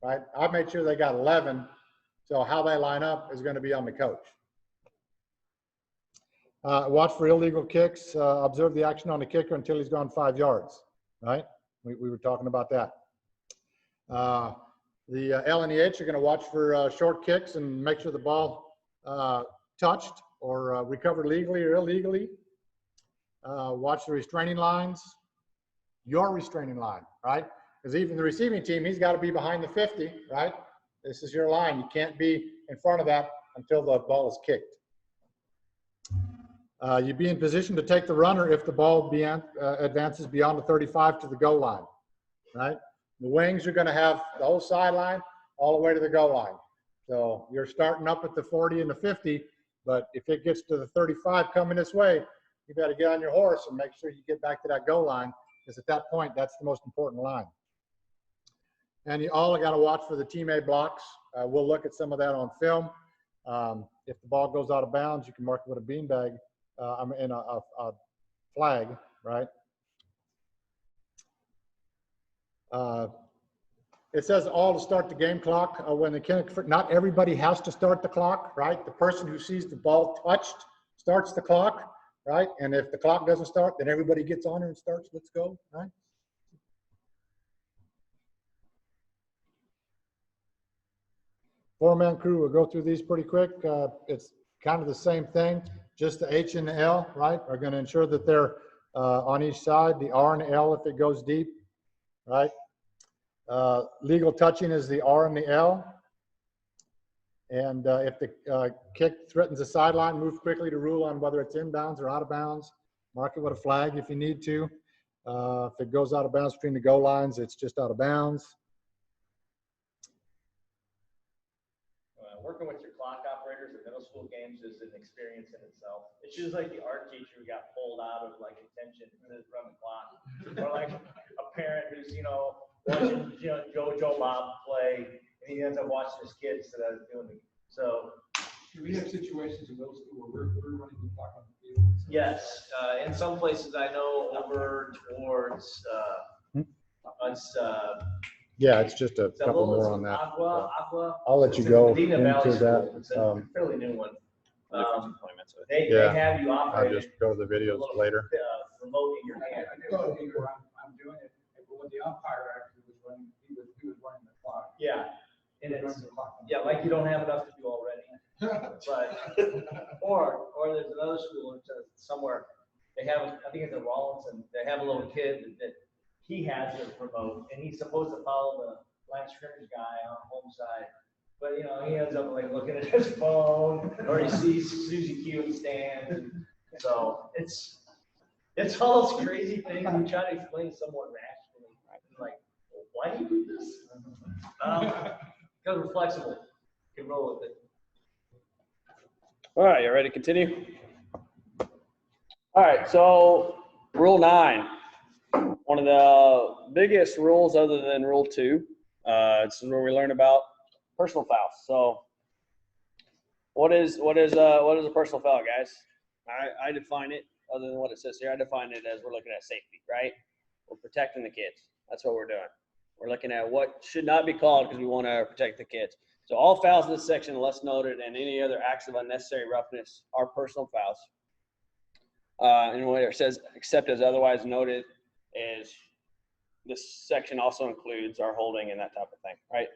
right? I made sure they got 11, so how they line up is going to be on the coach. Watch for illegal kicks. Observe the action on the kicker until he's gone 5 yards, right? We were talking about that. The L and the H are going to watch for short kicks and make sure the ball touched or recovered legally or illegally. Watch the restraining lines. Your restraining line, right? Because even the receiving team, he's got to be behind the 50, right? This is your line. You can't be in front of that until the ball is kicked. You'd be in position to take the runner if the ball advances beyond the 35 to the goal line, right? The wings are going to have the whole sideline all the way to the goal line. So you're starting up at the 40 and the 50, but if it gets to the 35 coming this way, you got to get on your horse and make sure you get back to that goal line, because at that point, that's the most important line. And you all got to watch for the team A blocks. We'll look at some of that on film. If the ball goes out of bounds, you can mark it with a beanbag. In a flag, right? It says all to start the game clock. When the kick, not everybody has to start the clock, right? The person who sees the ball touched starts the clock, right? And if the clock doesn't start, then everybody gets on and starts. Let's go, right? Four-man crew, we'll go through these pretty quick. It's kind of the same thing. Just the H and the L, right, are going to ensure that they're on each side. The R and the L if it goes deep, right? Legal touching is the R and the L. And if the kick threatens the sideline, move quickly to rule on whether it's inbounds or out of bounds. Mark it with a flag if you need to. If it goes out of bounds between the goal lines, it's just out of bounds. Working with your clock operators at middle school games is an experience in itself. It's just like the art teacher who got pulled out of like attention to run the clock, or like a parent who's watching JoJo Bob play, and he ends up watching his kids instead of doing it. So Do we have situations in middle school where we're running the clock on the field? yes, in some places I know over towards Yeah, it's just a couple more on that. I'll let you go Medina into Valley School. that. It's a fairly new one. They Yeah. have you I'll operate just go to the videos later. remote in your hand. I know where I'm doing it, but when the umpire actually was running, he was running the clock. Yeah, and He was it's, running the clock. yeah, like you don't have enough to do already. But, or there's another school somewhere, they have, I think it's in Rawlinson, they have a little kid that he has a remote, and he's supposed to follow the line scrimmage guy on home side But, you know, he ends up like looking at his phone, or he sees Susie Q in stands. So it's all those crazy things you try to explain to someone rationally. Like, well, why do you do this? Because we're flexible. You can roll with it. All right, you ready to continue? All right, so Rule 9. One of the biggest rules other than Rule 2. This is where we learn about personal fouls. So what is a personal foul, guys? I define it, other than what it says here, I define it as we're looking at safety, right? We're protecting the kids. That's what we're doing. We're looking at what should not be called because we want to protect the kids. So all fouls in this section, unless noted, and any other acts of unnecessary roughness are personal fouls. And where it says except as otherwise noted is this section also includes our holding and that type of thing, right?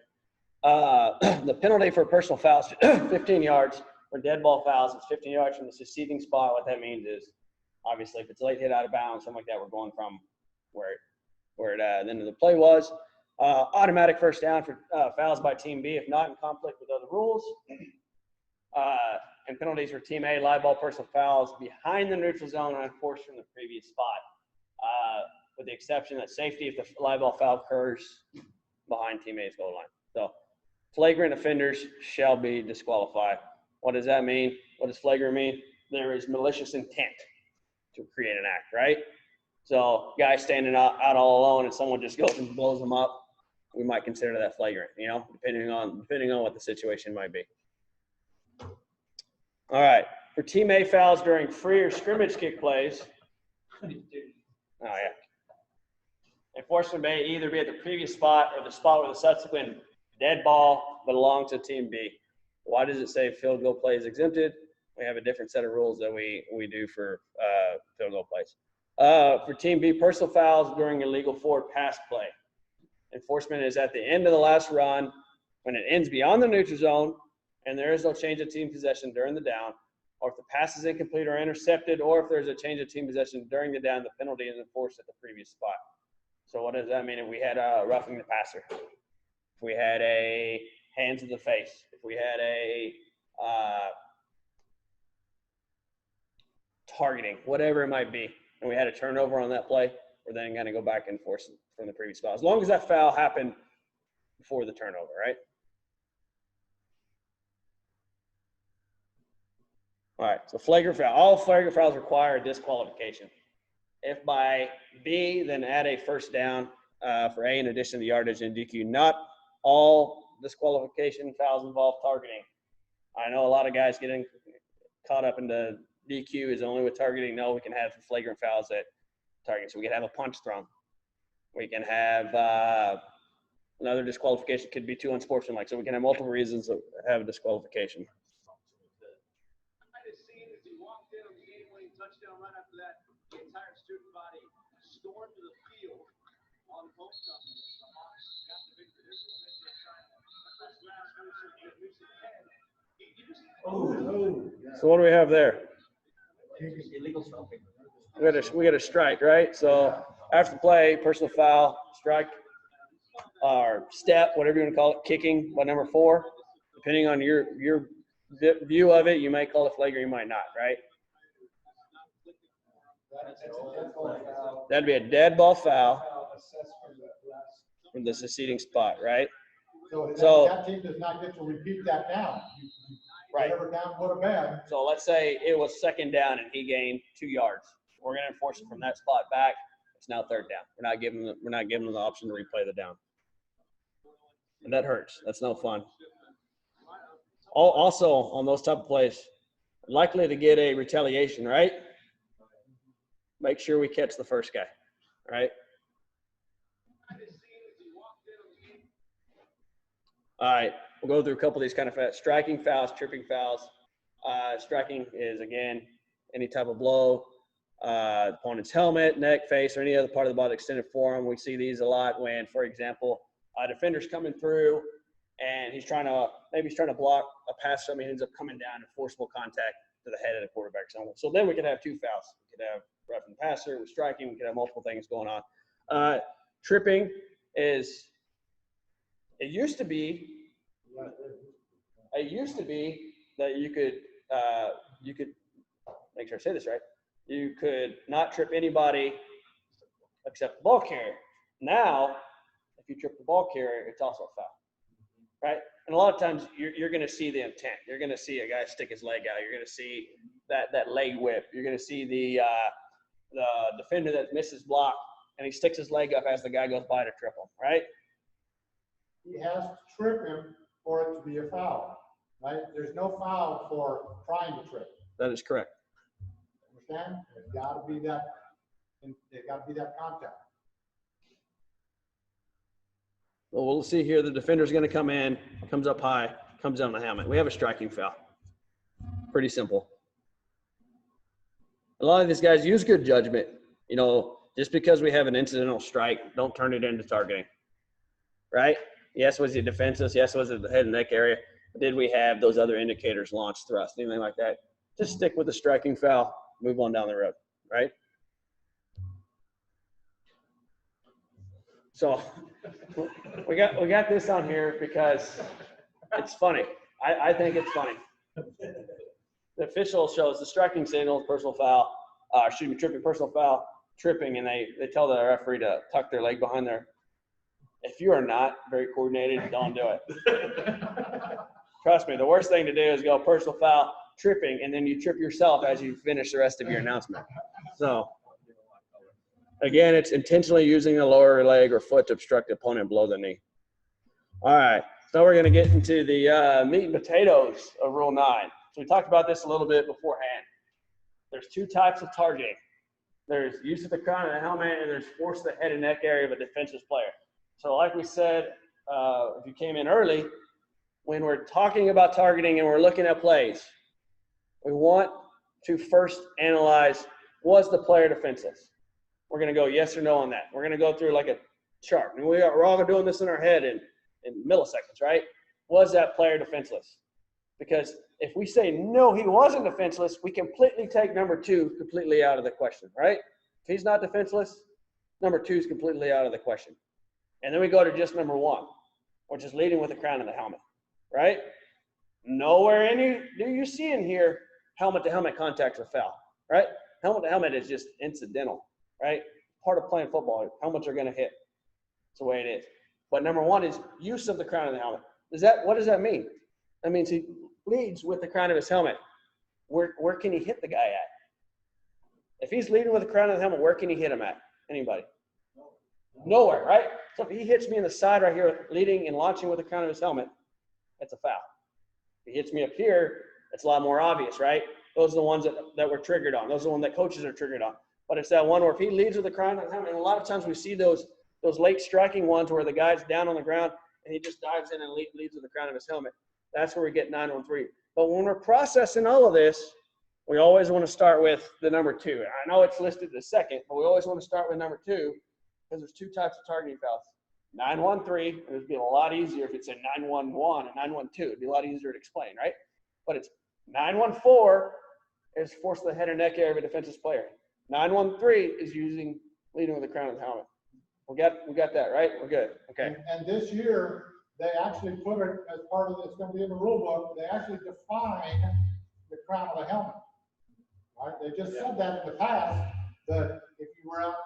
The penalty for personal fouls, 15 yards. For dead ball fouls, it's 15 yards from the succeeding spot. What that means is, obviously, if it's a late hit out of bounds, something like that, we're going from where the end of the play was. Automatic first down for fouls by Team B, if not in conflict with other rules. And penalties for Team A, live ball personal fouls behind the neutral zone and enforced from the previous spot. With the exception that safety if the live ball foul occurs behind Team A's goal line. So flagrant offenders shall be disqualified. What does that mean? What does flagrant mean? There is malicious intent to create an act, right? So guy standing out all alone and someone just goes and blows them up, we might consider that flagrant, you know, depending on what the situation might be. All right, for Team A fouls during free or scrimmage kick plays. Oh yeah. Enforcement may either be at the previous spot or the spot where the subsequent dead ball belongs to Team B. Why does it say field goal play is exempted? We have a different set of rules that we do for field goal plays. For Team B, personal fouls during illegal forward pass play. Enforcement is at the end of the last run when it ends beyond the neutral zone and there is no change of team possession during the down, or if the pass is incomplete or intercepted, or if there's a change of team possession during the down, the penalty is enforced at the previous spot. So what does that mean? If we had a roughing the passer, if we had a hands to the face, if we had a targeting, whatever it might be, and we had a turnover on that play, we're then going to go back and force it from the previous foul, as long as that foul happened before the turnover, right? All right, so flagrant foul. All flagrant fouls require disqualification. If by B, then add a first down for A in addition to the yardage and DQ. Not all disqualification fouls involve targeting. I know a lot of guys getting caught up in the DQ is only with targeting. No, we can have flagrant fouls at targeting. So we can have a punch thrown. We can have another disqualification could be too unsportsmanlike. So we can have multiple reasons to have a disqualification. Touchdown right after that, the entire student body stormed to the field on homecoming. The Hawks got the victory. This one is the So what do we have there? Illegal stomping. We got a strike, right? So after the play, personal foul, strike, or step, whatever you want to call it, kicking by number 4. Depending on your view of it, you might call it flagrant, you might not, right? That'd be a dead ball foul from the succeeding spot, right? So that team does not get to repeat that down. Right. Whatever down would have been. So let's say it was second down and he gained 2 yards. We're going to enforce it from that spot back. It's now third down. We're not giving them the option to replay the down. And that hurts. That's no fun. Also, on those type of plays, likely to get a retaliation, right? Make sure we catch the first guy, right? All right, we'll go through a couple of these kind of fast. Striking fouls, tripping fouls. Striking is, again, any type of blow, opponent's helmet, neck, face, or any other part of the body extended forearm. We see these a lot when, for example, a defender's coming through and he's trying to block a pass, so he ends up coming down and forcible contact to the head of the quarterback. So then we could have 2 fouls. We could have roughing the passer with striking. We could have multiple things going on. Tripping is, it used to be It used to be that you could make sure I say this right. You could not trip anybody except the ball carrier. Now, if you trip the ball carrier, it's also a foul, right? And a lot of times you're going to see the intent. You're going to see a guy stick his leg out. You're going to see that leg whip. You're going to see the defender that misses block, and he sticks his leg up as the guy goes by to trip him, right? He has to trip him for it to be a foul, right? There's no foul for trying to trip. That is correct. Understand? There's got to be that contact. Well, we'll see here. The defender's going to come in, comes up high, comes down the helmet. We have a striking foul. Pretty simple. A lot of these guys use good judgment. You know, just because we have an incidental strike, don't turn it into targeting, right? Yes, was it defenseless? Yes, was it the head and neck area? Did we have those other indicators, launch, thrust, anything like that? Just stick with the striking foul, move on down the road, right? So we got this on here because it's funny. I think it's funny. The official shows the striking signal, personal foul, tripping, personal foul, tripping, and they tell the referee to tuck their leg behind their. If you are not very coordinated, don't do it. Trust me, the worst thing to do is go personal foul, tripping, and then you trip yourself as you finish the rest of your announcement. So, again, it's intentionally using the lower leg or foot to obstruct the opponent below the knee. All right, so we're going to get into the meat and potatoes of Rule 9. So we talked about this a little bit beforehand. There's two types of targeting. There's use of the crown of the helmet, and there's force of the head and neck area of a defensive player. So like we said, if you came in early, when we're talking about targeting and we're looking at plays, we want to first analyze, was the player defenseless? We're going to go yes or no on that. We're going to go through like a chart. And we're all doing this in our head in milliseconds, right? Was that player defenseless? Because if we say no, he wasn't defenseless, we completely take number 2 completely out of the question, right? If he's not defenseless, number 2 is completely out of the question. And then we go to just number 1, which is leading with the crown of the helmet, right? Nowhere do you see in here helmet-to-helmet contact or foul, right? Helmet-to-helmet is just incidental, right? Part of playing football. Helmets are going to hit. That's the way it is. But number 1 is use of the crown of the helmet. What does that mean? That means he leads with the crown of his helmet. Where can he hit the guy at? If he's leading with the crown of the helmet, where can he hit him at? Anybody? Nowhere, right? So if he hits me in the side right here, leading and launching with the crown of his helmet, that's a foul. If he hits me up here, it's a lot more obvious, right? Those are the ones that we're triggered on. Those are the ones that coaches are triggered on. But it's that one where if he leads with the crown of the helmet, and a lot of times we see those late striking ones where the guy's down on the ground and he just dives in and leads with the crown of his helmet. That's where we get 913. But when we're processing all of this, we always want to start with the number 2. I know it's listed as second, but we always want to start with number 2 because there's 2 types of targeting fouls. 913, it would be a lot easier if it said 911 and 912. It'd be a lot easier to explain, right? But it's 914 is force of the head or neck area of a defensive player. 913 is leading with the crown of the helmet. We got that, right? We're good. Okay. And this year, they actually put it as part of it's going to be in the rule book. They actually define the crown of the helmet. Right? They just said that in the past. That if you were out,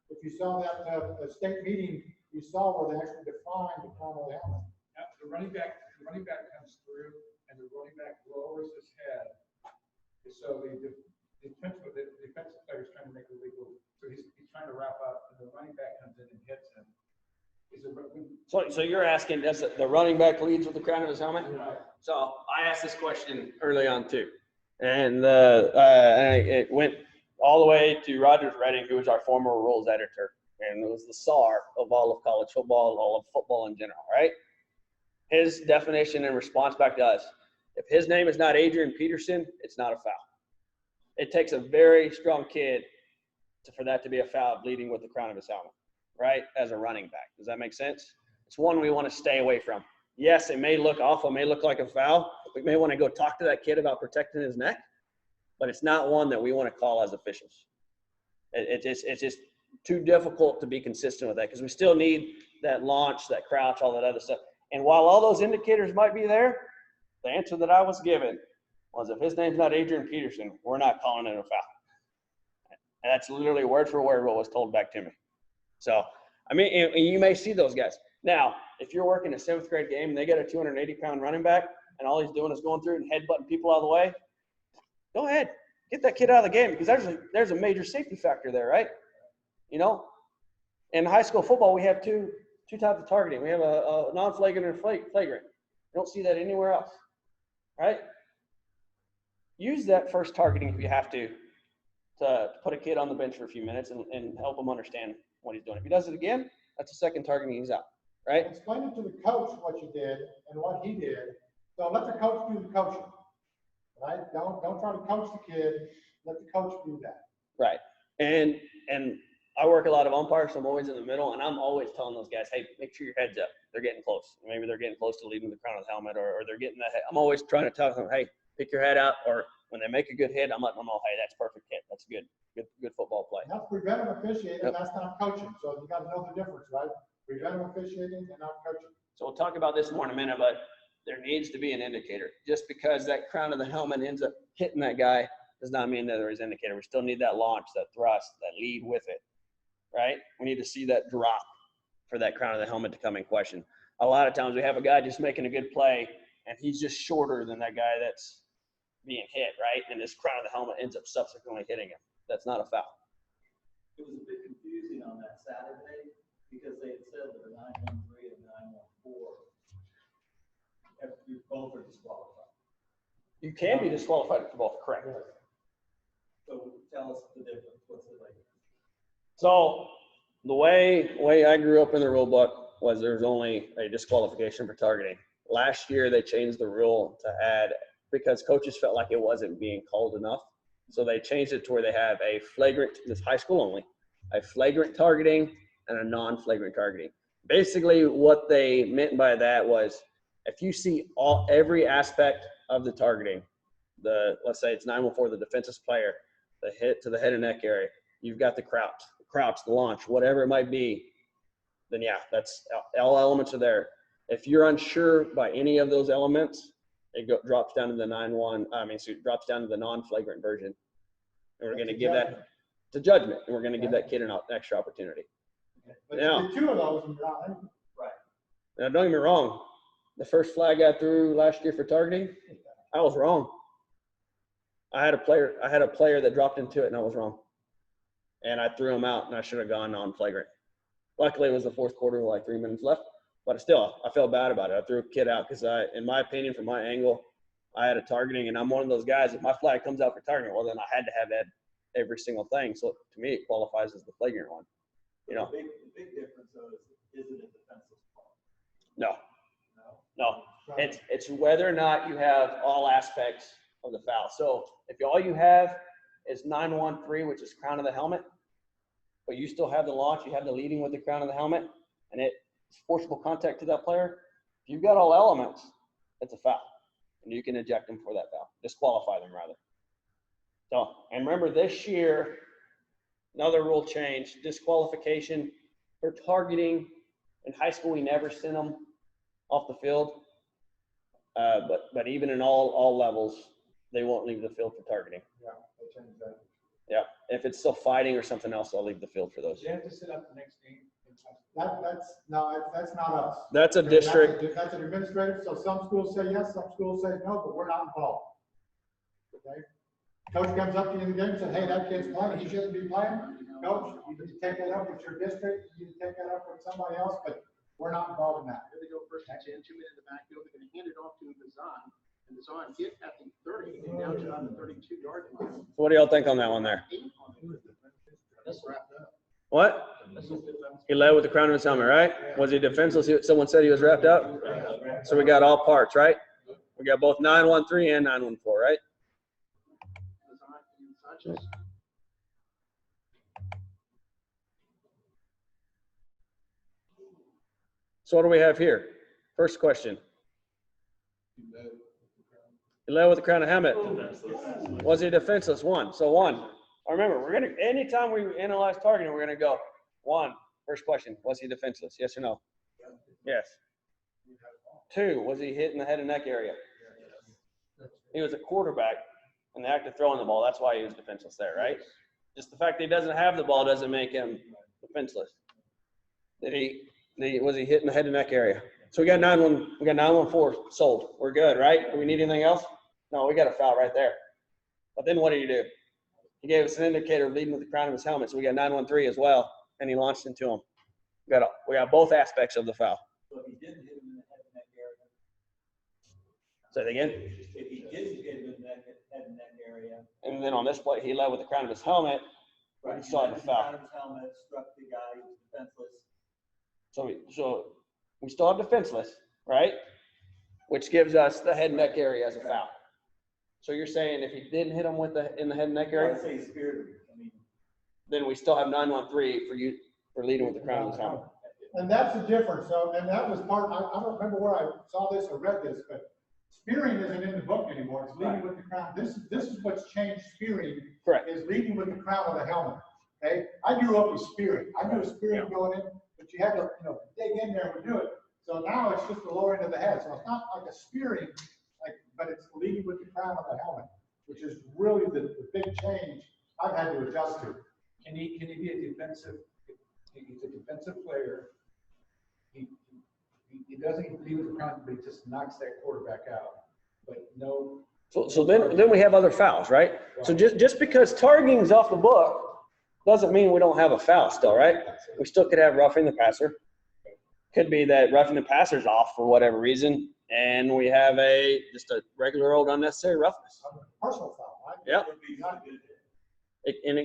if you saw that state meeting, you saw where they actually defined the crown of the helmet. Now, the running back comes through, and the running back lowers his head. So the defensive player is trying to make a legal. So he's trying to wrap up, and the running back comes in and hits him. So you're asking, does the running back leads with the crown of his helmet? Right. So I asked this question early on too, and it went all the way to Rogers Redding, who was our former rules editor, and was the czar of all of college football, all of football in general, right? His definition and response back to us: if his name is not Adrian Peterson, it's not a foul. It takes a very strong kid for that to be a foul, leading with the crown of his helmet, right? As a running back. Does that make sense? It's one we want to stay away from. Yes, it may look awful, may look like a foul. We may want to go talk to that kid about protecting his neck, but it's not one that we want to call as officials. It's just too difficult to be consistent with that because we still need that launch, that crouch, all that other stuff. And while all those indicators might be there, The answer that I was given was, if his name's not Adrian Peterson, we're not calling it a foul. And that's literally word for word what was told back to me. So, I mean, and you may see those guys. Now, if you're working a 7th grade game and they got a 280-pound running back and all he's doing is going through and headbutting people out of the way, go ahead. Get that kid out of the game, because there's a major safety factor there, right? You know? In high school football, we have two types of targeting. We have a non-flagrant and a flagrant. You don't see that anywhere else, right? Use that first targeting if you have to put a kid on the bench for a few minutes and help him understand what he's doing. If he does it again, that's a second targeting, he's out, right? Explain it to the coach what you did and what he did. So let the coach do the coaching, right? Don't try to coach the kid. Let the coach do that. Right. And I work a lot of umpires, so I'm always in the middle, and I'm always telling those guys, hey, make sure your head's up. They're getting close. Maybe they're getting close to leaving the crown of the helmet, or they're getting that head. I'm always trying to tell them, hey, pick your head out, or when they make a good hit, I'm letting them know, hey, that's perfect hit. That's good football play. That's preventive officiating. Yep. That's not coaching. So you got to know the difference, right? Preventive officiating and not coaching. So we'll talk about this more in a minute, but there needs to be an indicator. Just because that crown of the helmet ends up hitting that guy does not mean that there is an indicator. We still need that launch, that thrust, that lead with it, right? We need to see that drop for that crown of the helmet to come in question. A lot of times we have a guy just making a good play, and he's just shorter than that guy that's being hit, right? And this crown of the helmet ends up subsequently hitting him. That's not a foul. It was a bit confusing on that Saturday because they had said that a 913 and 914, both are disqualified. You can be disqualified for both, correct? So tell us the difference. What's the difference? So the way I grew up in the rule book was there's only a disqualification for targeting. Last year they changed the rule to add, because coaches felt like it wasn't being called enough. So they changed it to where they have a flagrant, this high school only, a flagrant targeting and a non-flagrant targeting. Basically what they meant by that was, if you see every aspect of the targeting, let's say it's 914, the defensive player, the hit to the head and neck area, you've got the crouch, the launch, whatever it might be, then yeah, that's all elements are there. If you're unsure by any of those elements, it drops down to the drops down to the non-flagrant version. And we're going to give that to judgment, and we're going to give that kid an extra opportunity. But Now, you get 2 of those and you're out. Right. now, don't get me wrong. The first flag I threw last year for targeting, I was wrong. I had a player that dropped into it, and I was wrong. And I threw him out, and I should have gone non-flagrant. Luckily, it was the 4th quarter with like 3 minutes left. But still, I felt bad about it. I threw a kid out because in my opinion, from my angle, I had a targeting, and I'm one of those guys. If my flag comes out for targeting, well, then I had to have that every single thing. So to me, it qualifies as the flagrant one. You know. The big difference though is it a defensive call? No. It's whether or not you have all aspects of the foul. So if all you have is 913, which is crown of the helmet, but you still have the launch, you have the leading with the crown of the helmet, and it's forcible contact to that player, if you've got all elements, it's a foul. And you can eject them for that foul. Disqualify them, rather. So, and remember this year, another rule change, disqualification for targeting. In high school, we never sent them off the field. But even in all levels, they won't leave the field for targeting. Yeah, they changed that. Yeah, if it's still fighting or something else, they'll leave the field for those. You have to sit up the next game. That's not us. That's a district. That's an administrative. So some schools say yes, some schools say no, but we're not involved. Okay. Coach comes up to you in the game and says, "Hey, that kid's playing. He shouldn't be playing." Coach, you need to take that up with your district. You need to take that up with somebody else, but we're not involved in that. They go first and 10, 2 men in the backfield. They're going to hand it off to Bazan. And Bazan hit at the 30 and down to on the 32-yard line. So what do y'all think on that one there? What? He led with the crown of his helmet, right? Was he defenseless? Someone said he was wrapped up. So we got all parts, right? We got both 913 and 914, right? Sanchez. So what do we have here? First question. He led with the crown of helmet. Was he defenseless? 1. So 1. Remember, anytime we analyze targeting, we're gonna go 1. First question, was he defenseless? Yes or no? Yes. 2, was he hit in the head and neck area? He was a quarterback in the act of throwing the ball. That's why he was defenseless there, right? Just the fact that he doesn't have the ball doesn't make him defenseless. Was he hitting the head and neck area? So we got 914 sold. We're good, right? Do we need anything else? No, we got a foul right there. But then what did he do? He gave us an indicator leading with the crown of his helmet. So we got 913 as well, and he launched into him. We got both aspects of the foul. So if he didn't hit him in the head and neck area, Say it again. if he didn't hit him in the head and neck area, And then on this play, he led with the crown of his helmet. right, He saw the foul. out of his helmet, struck the guy, he was defenseless. So we still have defenseless, right? Which gives us the head and neck area as a foul. So you're saying if he didn't hit him in the head and neck I area, would say spirited. I mean, then we still have 913 for leading with the crown of his helmet. And that's the difference. So, and that was part, I don't remember where I saw this or read this, but spearing isn't in the book anymore. It's leading with the crown. This is what's changed spearing. Correct. Is leading with the crown of the helmet. Okay. I grew up with spearing. I knew spearing going in, but you had to, dig in there and do it. So now it's just the lower end of the head. So it's not like a spearing, but it's leading with the crown of the helmet, which is really the big change I've had to adjust to. Can he be a defensive, he's a defensive player, he doesn't leave with the crown, but he just knocks that quarterback out, but no. So then we have other fouls, right? So just because targeting's off the book doesn't mean we don't have a foul still, right? We still could have roughing the passer. Could be that roughing the passer's off for whatever reason, and we have just a regular old unnecessary roughness. Personal foul, right? Yep.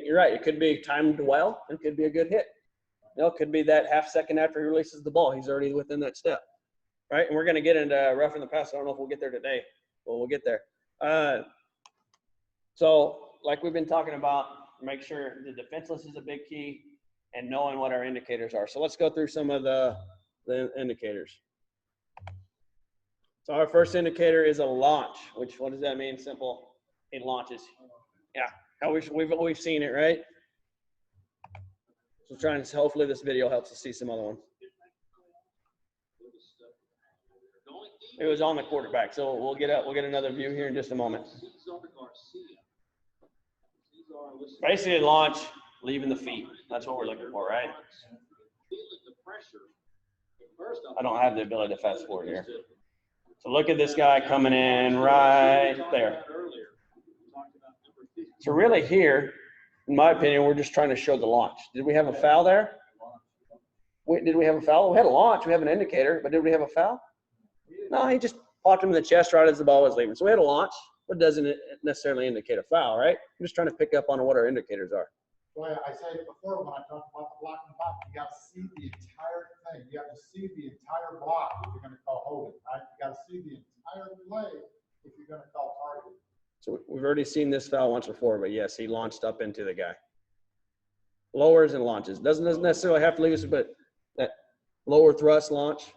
You're right. It could be timed well. It could be a good hit. It could be that half second after he releases the ball, he's already within that step, right? And we're going to get into roughing the passer. I don't know if we'll get there today, but we'll get there. So like we've been talking about, make sure the defenseless is a big key and knowing what our indicators are. So let's go through some of the indicators. So our first indicator is a launch, what does that mean? Simple. It launches. Yeah, we've seen it, right? So hopefully this video helps us see some other ones. It was on the quarterback, so we'll get another view here in just a moment. Basically launch, leaving the feet. That's what we're looking for, right? I don't have the ability to fast forward here. So look at this guy coming in right there. So really here, in my opinion, we're just trying to show the launch. Did we have a foul there? Did we have a foul? We had a launch. We have an indicator, but did we have a foul? No, he just popped him in the chest right as the ball was leaving. So we had a launch, but doesn't necessarily indicate a foul, right? I'm just trying to pick up on what our indicators are. Well, I said it before when I talked about the block and pop, you got to see the entire thing. You have to see the entire block if you're going to call holding, right? You got to see the entire play if you're going to call targeting. So we've already seen this foul once before, but yes, he launched up into the guy. Lowers and launches. Doesn't necessarily have to leave us, but that lower thrust launch.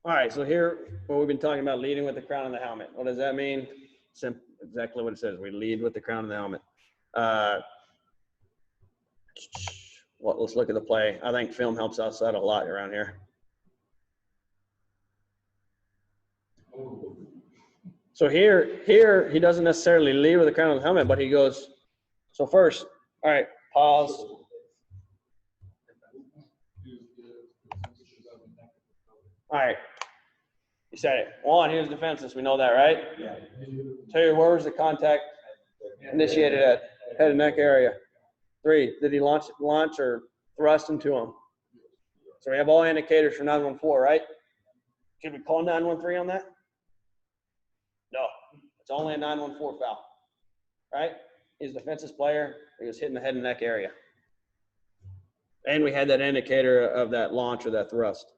All right, so here, what we've been talking about, leading with the crown of the helmet. What does that mean? Simple, exactly what it says. We lead with the crown of the helmet. Let's look at the play. I think film helps us out a lot around here. So here he doesn't necessarily lead with the crown of the helmet, but he goes. So first, all right, pause. All right, you said it. One, he was defenseless. We know that, right? Yeah. 2, where was the contact initiated at? Head and neck area. 3, did he launch or thrust into him? So we have all indicators for 914, right? Should we call 913 on that? No, it's only a 914 foul, right? He's a defensive player. He was hitting the head and neck area. And we had that indicator of that launch or that thrust.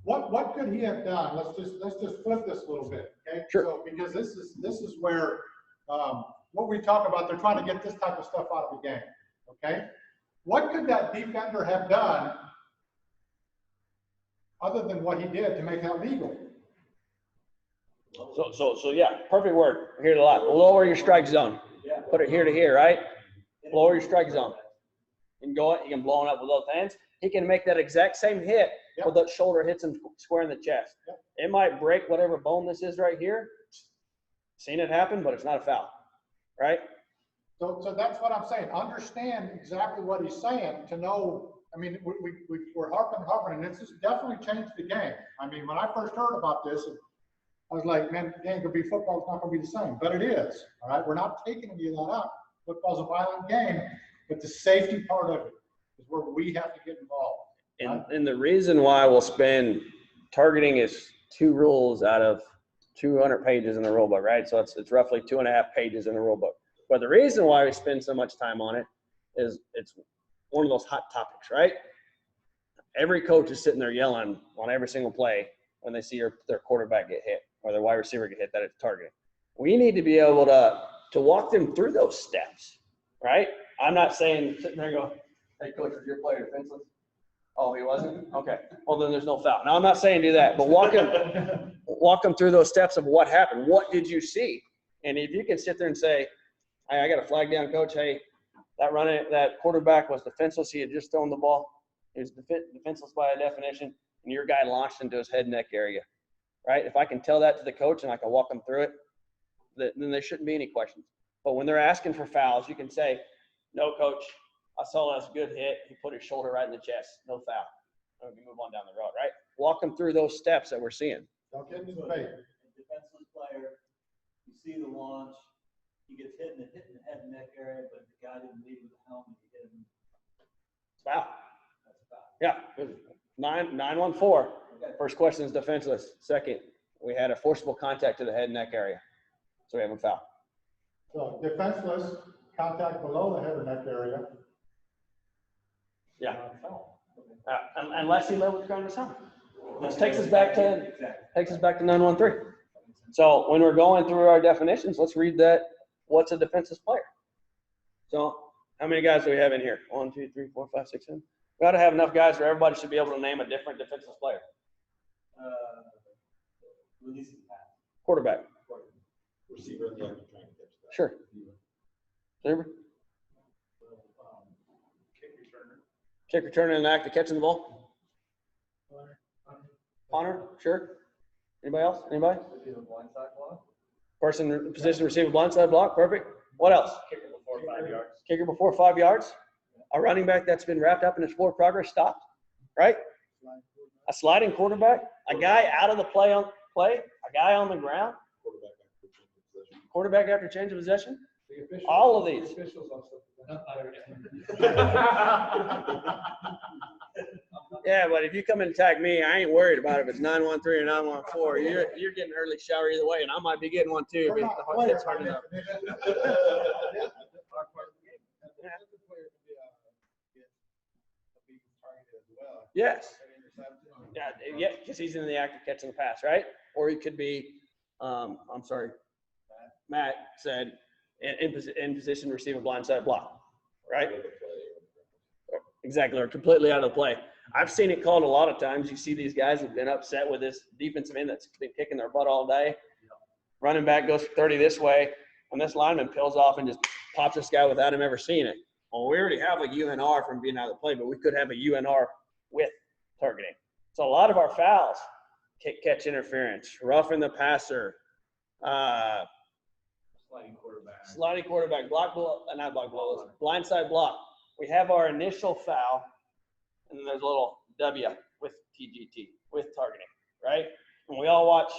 What could he have done? Let's just flip this a little bit, okay? Sure. So, because this is where what we talk about, they're trying to get this type of stuff out of the game, okay? What could that defender have done other than what he did to make that legal? So yeah, perfect word. I hear it a lot. Lower your strike zone. Put it here to here, right? Lower your strike zone. He can go it, he can blow it up with both hands. He can make that exact same hit where that shoulder hits him square in the chest. It might break whatever bone this is right here. Seen it happen, but it's not a foul, right? So that's what I'm saying. Understand exactly what he's saying to know. I mean, we're harping, and this has definitely changed the game. I mean, when I first heard about this, I was like, man, it ain't gonna be football. It's not gonna be the same, but it is. All right, we're not taking any of that out. Football's a violent game, but the safety part of it is where we have to get involved. Right? And the reason why we'll spend targeting is 2 rules out of 200 pages in the rule book, right? So it's roughly 2.5 pages in the rule book. But the reason why we spend so much time on it is it's one of those hot topics, right? Every coach is sitting there yelling on every single play when they see their quarterback get hit or their wide receiver get hit that it's targeting. We need to be able to walk them through those steps, right? I'm not saying sitting there and go, hey, coach, was your player defenseless? Oh, he wasn't? Okay. Well, then there's no foul. Now, I'm not saying do that, but walk them through those steps of what happened. What did you see? And if you can sit there and say, hey, I got a flag down, coach. Hey, that quarterback was defenseless. He had just thrown the ball. He was defenseless by definition, and your guy launched into his head neck area, right? If I can tell that to the coach and I can walk them through it, then there shouldn't be any questions. But when they're asking for fouls, you can say, no, coach, I saw that's a good hit. He put his shoulder right in the chest. No foul. And we move on down the road, right? Walk them through those steps that we're seeing. Don't get into the debate. Defenseless player, you see the launch, he gets hit in the head and neck area, but the guy didn't lead with the helmet. He hit him. Foul. That's a foul. Yeah. 914. First question is defenseless. Second, we had a forcible contact to the head and neck area. So we have a foul. So defenseless, contact below the head and neck area. Yeah. Unless he led with the ground of his helmet. This takes us back to 913. So when we're going through our definitions, let's read that. What's a defenseless player? So how many guys do we have in here? 1, 2, 3, 4, 5, 6, 7. We ought to have enough guys where everybody should be able to name a different defenseless player. Releasing pass. Quarterback. Receiver in the act of trying to catch that. Sure. Receiver. Kick returner in the act of catching the ball. Punter. Sure. Anybody else? Anybody? Person in position to receive a blindside block. Perfect. What else? Kicker before 5 yards. Kicker before 5 yards. A running back that's been wrapped up in his forward progress stopped. Right? A sliding quarterback. A guy out of the play. A guy on the ground. Quarterback after change of possession. All of these. Yeah, but if you come and attack me, I ain't worried about if it's 913 or 914. You're getting early shower either way, and I might be getting one too. If it's hard enough. Yes. Yeah, because he's in the act of catching the pass, right? Or he could be, I'm sorry, Matt said, in position to receive a blindside block, right? Exactly, or completely out of the play. I've seen it called a lot of times. You see these guys have been upset with this defensive end that's been kicking their butt all day. Running back goes 30 this way, and this lineman peels off and just pops this guy without him ever seeing it. Well, we already have a UNR from being out of the play, but we could have a UNR with targeting. So a lot of our fouls, kick catch interference, roughing the passer, sliding quarterback, block blow, not block blow, blindside block. We have our initial foul, and then there's a little W with TGT, with targeting, right? And we all watch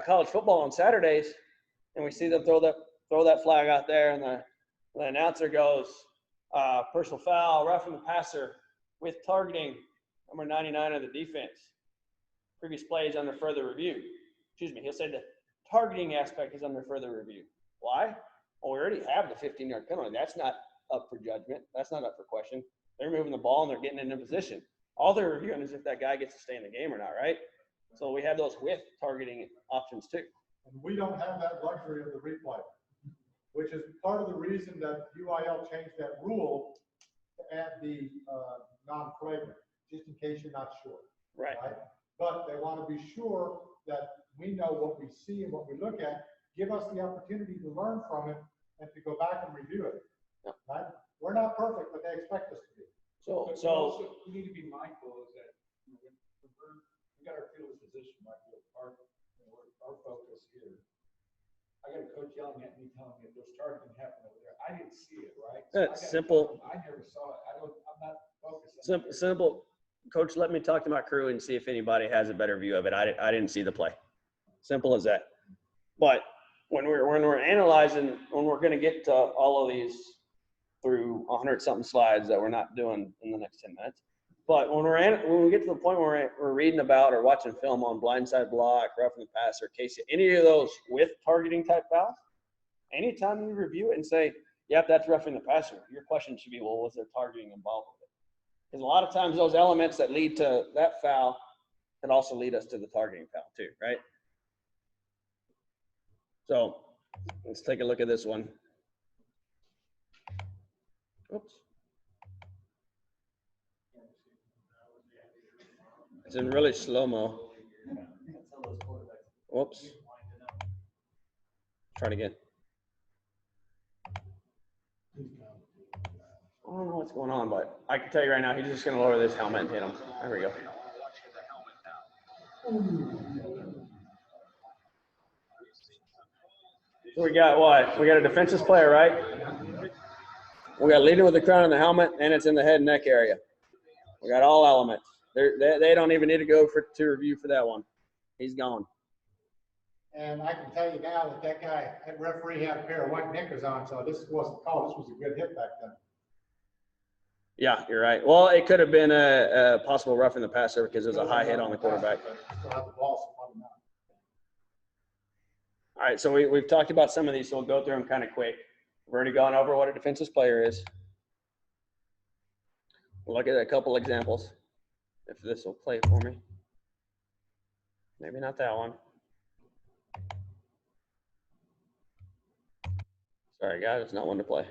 college football on Saturdays, and we see them throw that flag out there, and the announcer goes, personal foul, roughing the passer with targeting, number 99 of the defense. Previous play is under further review. Excuse me, he'll say the targeting aspect is under further review. Why? Well, we already have the 15-yard penalty. That's not up for judgment. That's not up for question. They're moving the ball and they're getting into position. All they're reviewing is if that guy gets to stay in the game or not, right? So we have those with targeting options too. And we don't have that luxury of the replay, which is part of the reason that UIL changed that rule to add the non-flagrant, just in case you're not sure. Right. But they want to be sure that we know what we see and what we look at, give us the opportunity to learn from it and to go back and review it. Right? We're not perfect, but they expect us to be. But So, also, we need to be mindful is that, you know, we got our field position, right? Our focus here. I got a coach yelling at me, telling me if there's targeting happening over there. I didn't see it, right? So That's I gotta simple. tell them, I never saw it. I'm not focused on simple, it. simple. Coach, let me talk to my crew and see if anybody has a better view of it. I didn't see the play. Simple as that. But when we're analyzing, when we're going to get to all of these through 100-something slides that we're not doing in the next 10 minutes. But when we get to the point where we're reading about or watching film on blindside block, roughing the passer, case, any of those with targeting type fouls, anytime we review it and say, yep, that's roughing the passer, your question should be, well, was there targeting involved with it? Because a lot of times those elements that lead to that foul can also lead us to the targeting foul too, right? So let's take a look at this one. Oops. It's in really slow-mo. Whoops. Try it again. I don't know what's going on, but I can tell you right now, he's just going to lower this helmet and hit him. There we go. So we got what? We got a defensive player, right? We got leading with the crown and the helmet, and it's in the head and neck area. We got all elements. They don't even need to go to review for that one. He's gone. And I can tell you now that that referee had a pair of white knickers on, so this wasn't called. This was a good hit back then. Yeah, you're right. Well, it could have been a possible roughing the passer because it was a high hit on the quarterback. Still have the ball, so probably not. All right, so we've talked about some of these, so we'll go through them kind of quick. We've already gone over what a defensive player is. We'll look at a couple examples, if this will play for me. Maybe not that one. Sorry, guys, it's not one to play.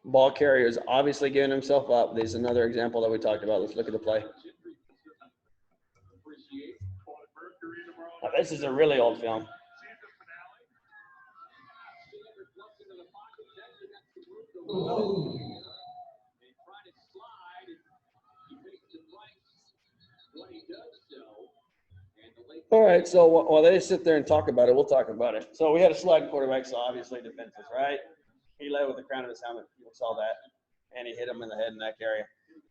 Ball carrier is obviously giving himself up. There's another example that we talked about. Let's look at the play. Now, this is a really old film. All right, so while they sit there and talk about it, we'll talk about it. So we had a sliding quarterback, so obviously defensive, right? He led with the crown of his helmet. You saw that. And he hit him in the head and neck area.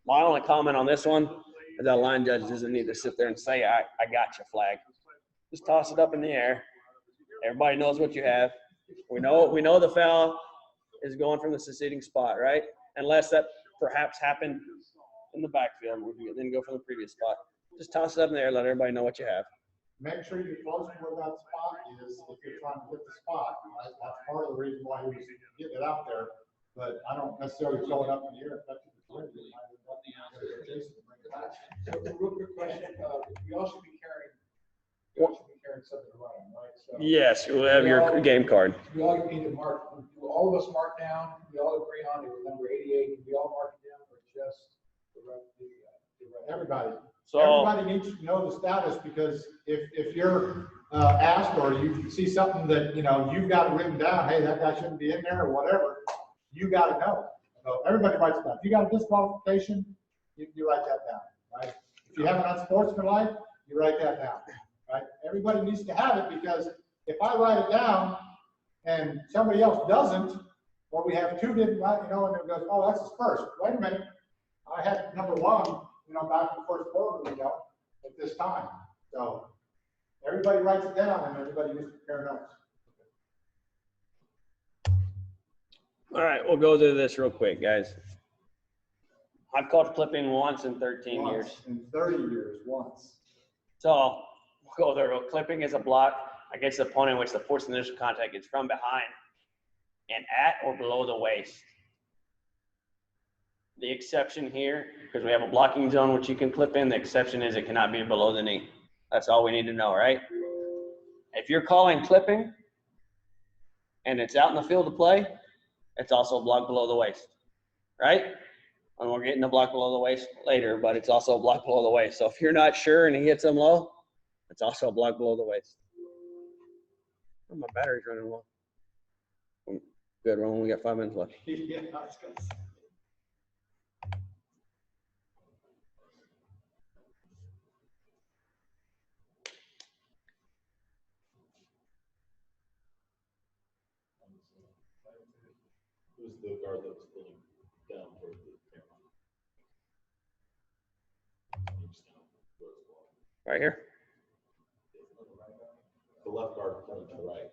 My only comment on this one is that line judge doesn't need to sit there and say, I got your flag. Just toss it up in the air. Everybody knows what you have. We know the foul is going from the succeeding spot, right? Unless that perhaps happened in the backfield, then go from the previous spot. Just toss it up in the air, let everybody know what you have. Make sure you're close to where that spot is if you're trying to hit the spot. Right? That's part of the reason why he was getting it out there. But I don't necessarily throw it up in the air. So, real quick question, we all should be carrying something around, right? So Yes, you'll have your game card. we all need to mark, do all of us mark down, we all agree on it, number 88, we all mark it down, or just the rest? Everybody. So Everybody needs to know the status, because if you're asked or you see something that, you've got written down, hey, that guy shouldn't be in there or whatever, you got to know. So everybody writes it down. If you got a disqualification, you write that down, right? If you have an unsportsmanlike, you write that down, right? Everybody needs to have it, because if I write it down and somebody else doesn't, or we have two didn't write, and it goes, oh, that's his first. Wait a minute. I had number one, back in the first quarter, at this time. So everybody writes it down, and everybody needs to compare notes. all right, we'll go through this real quick, guys. I've called clipping once in 13 years. In 30 years, once. So we'll go there. Clipping is a block against the opponent in which the force of initial contact is from behind and at or below the waist. The exception here, because we have a blocking zone which you can clip in, the exception is it cannot be below the knee. That's all we need to know, right? If you're calling clipping and it's out in the field of play, it's also a block below the waist, right? And we're getting a block below the waist later, but it's also a block below the waist. So if you're not sure and he hits them low, it's also a block below the waist. Oh, my battery's running low. Good, Ron. We got 5 minutes left. Yeah, I was gonna say. Who's the guard that was pulling down toward the camera? Right here. The left guard pulling to the right.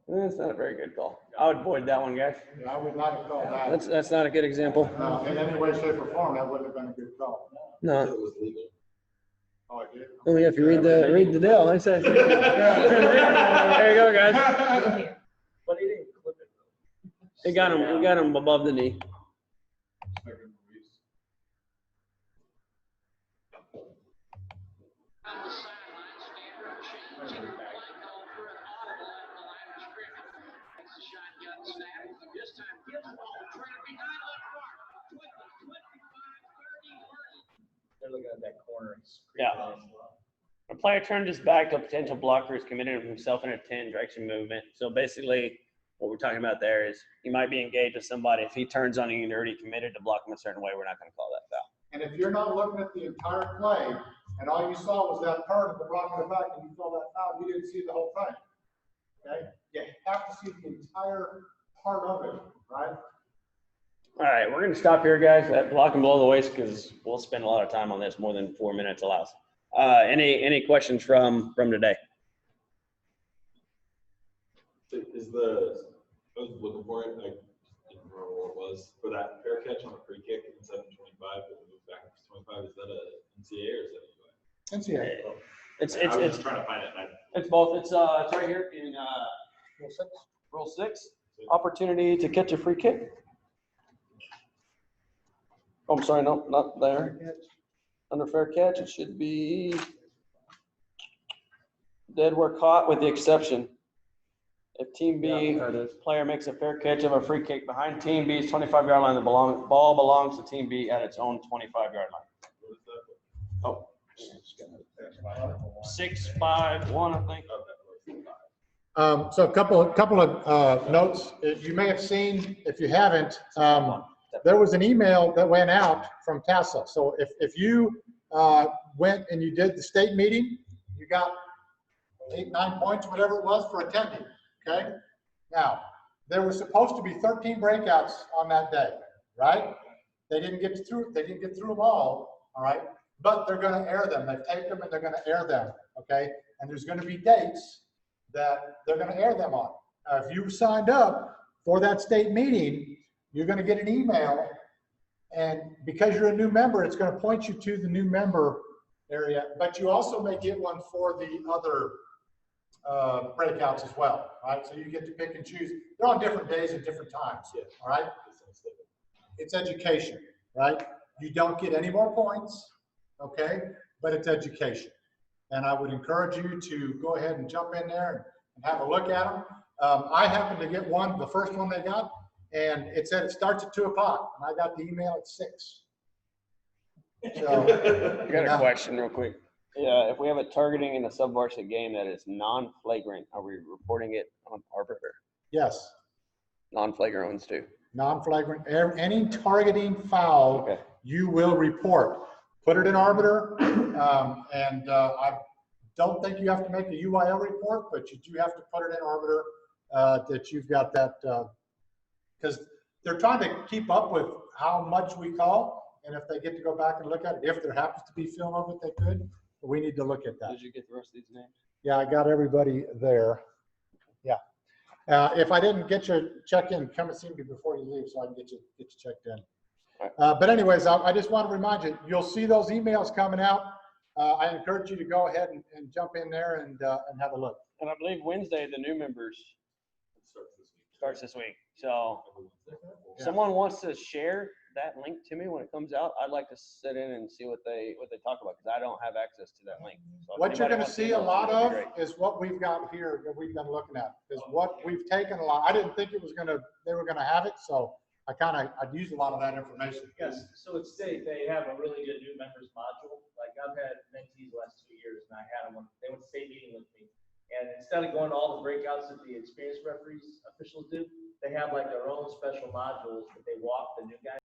That's not a very good call. I would avoid that one, guys. Yeah, I would not have called that. That's not a good example. No, in any way, shape, or form, that wouldn't have been a good call. No. It was legal. Oh, I did? Oh yeah, if you read the deal, I say. There you go, guys. But he didn't clip it. We got him above the knee. On the sideline, Stanford changing play call for an audible at the line of scrimmage. Takes the shotgun snap. This time gives the ball to Turner behind left guard. 20, 25, 30, 40. They're looking at that corner. And Yeah. screaming. A player turned his back to a potential blocker is committed himself in a 10 direction movement. So basically, what we're talking about there is you might be engaged with somebody. If he turns on you and you're already committed to block him a certain way, we're not going to call that foul. And if you're not looking at the entire play, and all you saw was that turn at the block of the back, and you saw that foul, you didn't see the whole thing. Okay? You have to see the entire part of it, right? All right, we're going to stop here, guys, at block and below the waist because we'll spend a lot of time on this, more than 4 minutes allows. Any questions from today? Is the, I was looking for it, I didn't remember what it was, for that fair catch on a free kick in 725, but we moved back to 25, is that a NCAA or is that a UI? NCAA. I was just trying to find it. It's both. It's right here in Rule 6. Opportunity to catch a free kick. Oh, I'm sorry, no, not there. Under fair catch, it should be dead where caught with the exception. If Team B player makes a fair catch of a free kick behind Team B's 25-yard line, the ball belongs to Team B at its own 25-yard line. Oh. 6-5-1, I think. So a couple of notes. You may have seen, if you haven't, there was an email that went out from TASA. So if you went and you did the state meeting, you got 8, 9 points, whatever it was, for attending. Okay. Now there were supposed to be 13 breakouts on that day, right? They didn't get through. They didn't get through them all. All right. But they're going to air them. They've taped them and they're going to air them. Okay. And there's going to be dates that they're going to air them on. If you signed up for that state meeting, you're going to get an email, and because you're a new member, it's going to point you to the new member area, but you also may get one for the other breakouts as well, right? So you get to pick and choose. They're on different days at different times, all right? It's education, right? You don't get any more points, okay? But it's education. And I would encourage you to go ahead and jump in there and have a look at them. I happened to get one, the first one they got, and it said it starts at 2 o'clock, and I got the email at 6. So, I got a question real quick. Yeah, if we have a targeting in a sub-varsity game that is non-flagrant, are we reporting it on Arbiter? yes, Non-flagrant ones too. non-flagrant, any targeting foul, Okay. you will report. Put it in Arbiter, and I don't think you have to make a UIL report, but you do have to put it in Arbiter that you've got that, because they're trying to keep up with how much we call, and if they get to go back and look at it, if there happens to be film of it, they could. But we need to look at that. Did you get the rest of these names? Yeah, I got everybody there. Yeah. If I didn't get you checked in, come and see me before you leave so I can get you checked in. But anyways, I just want to remind you, you'll see those emails coming out. I encourage you to go ahead and jump in there and have a look. And I believe Wednesday, the new members starts this week. So if someone wants to share that link to me when it comes out, I'd like to sit in and see what they talk about, because I don't have access to that link. So what you're going to see a lot of great. is what we've got here that we've been looking at, is what we've taken a lot. I didn't think it was they were going to have it, so I'd used a lot of that information. Yes, so at state, they have a really good new members module. Like I've had mentees the last 2 years, and I had them, they went to state meeting with me, And instead of going to all the breakouts that the experienced referees officials do, they have like their own special modules that they walk the new guys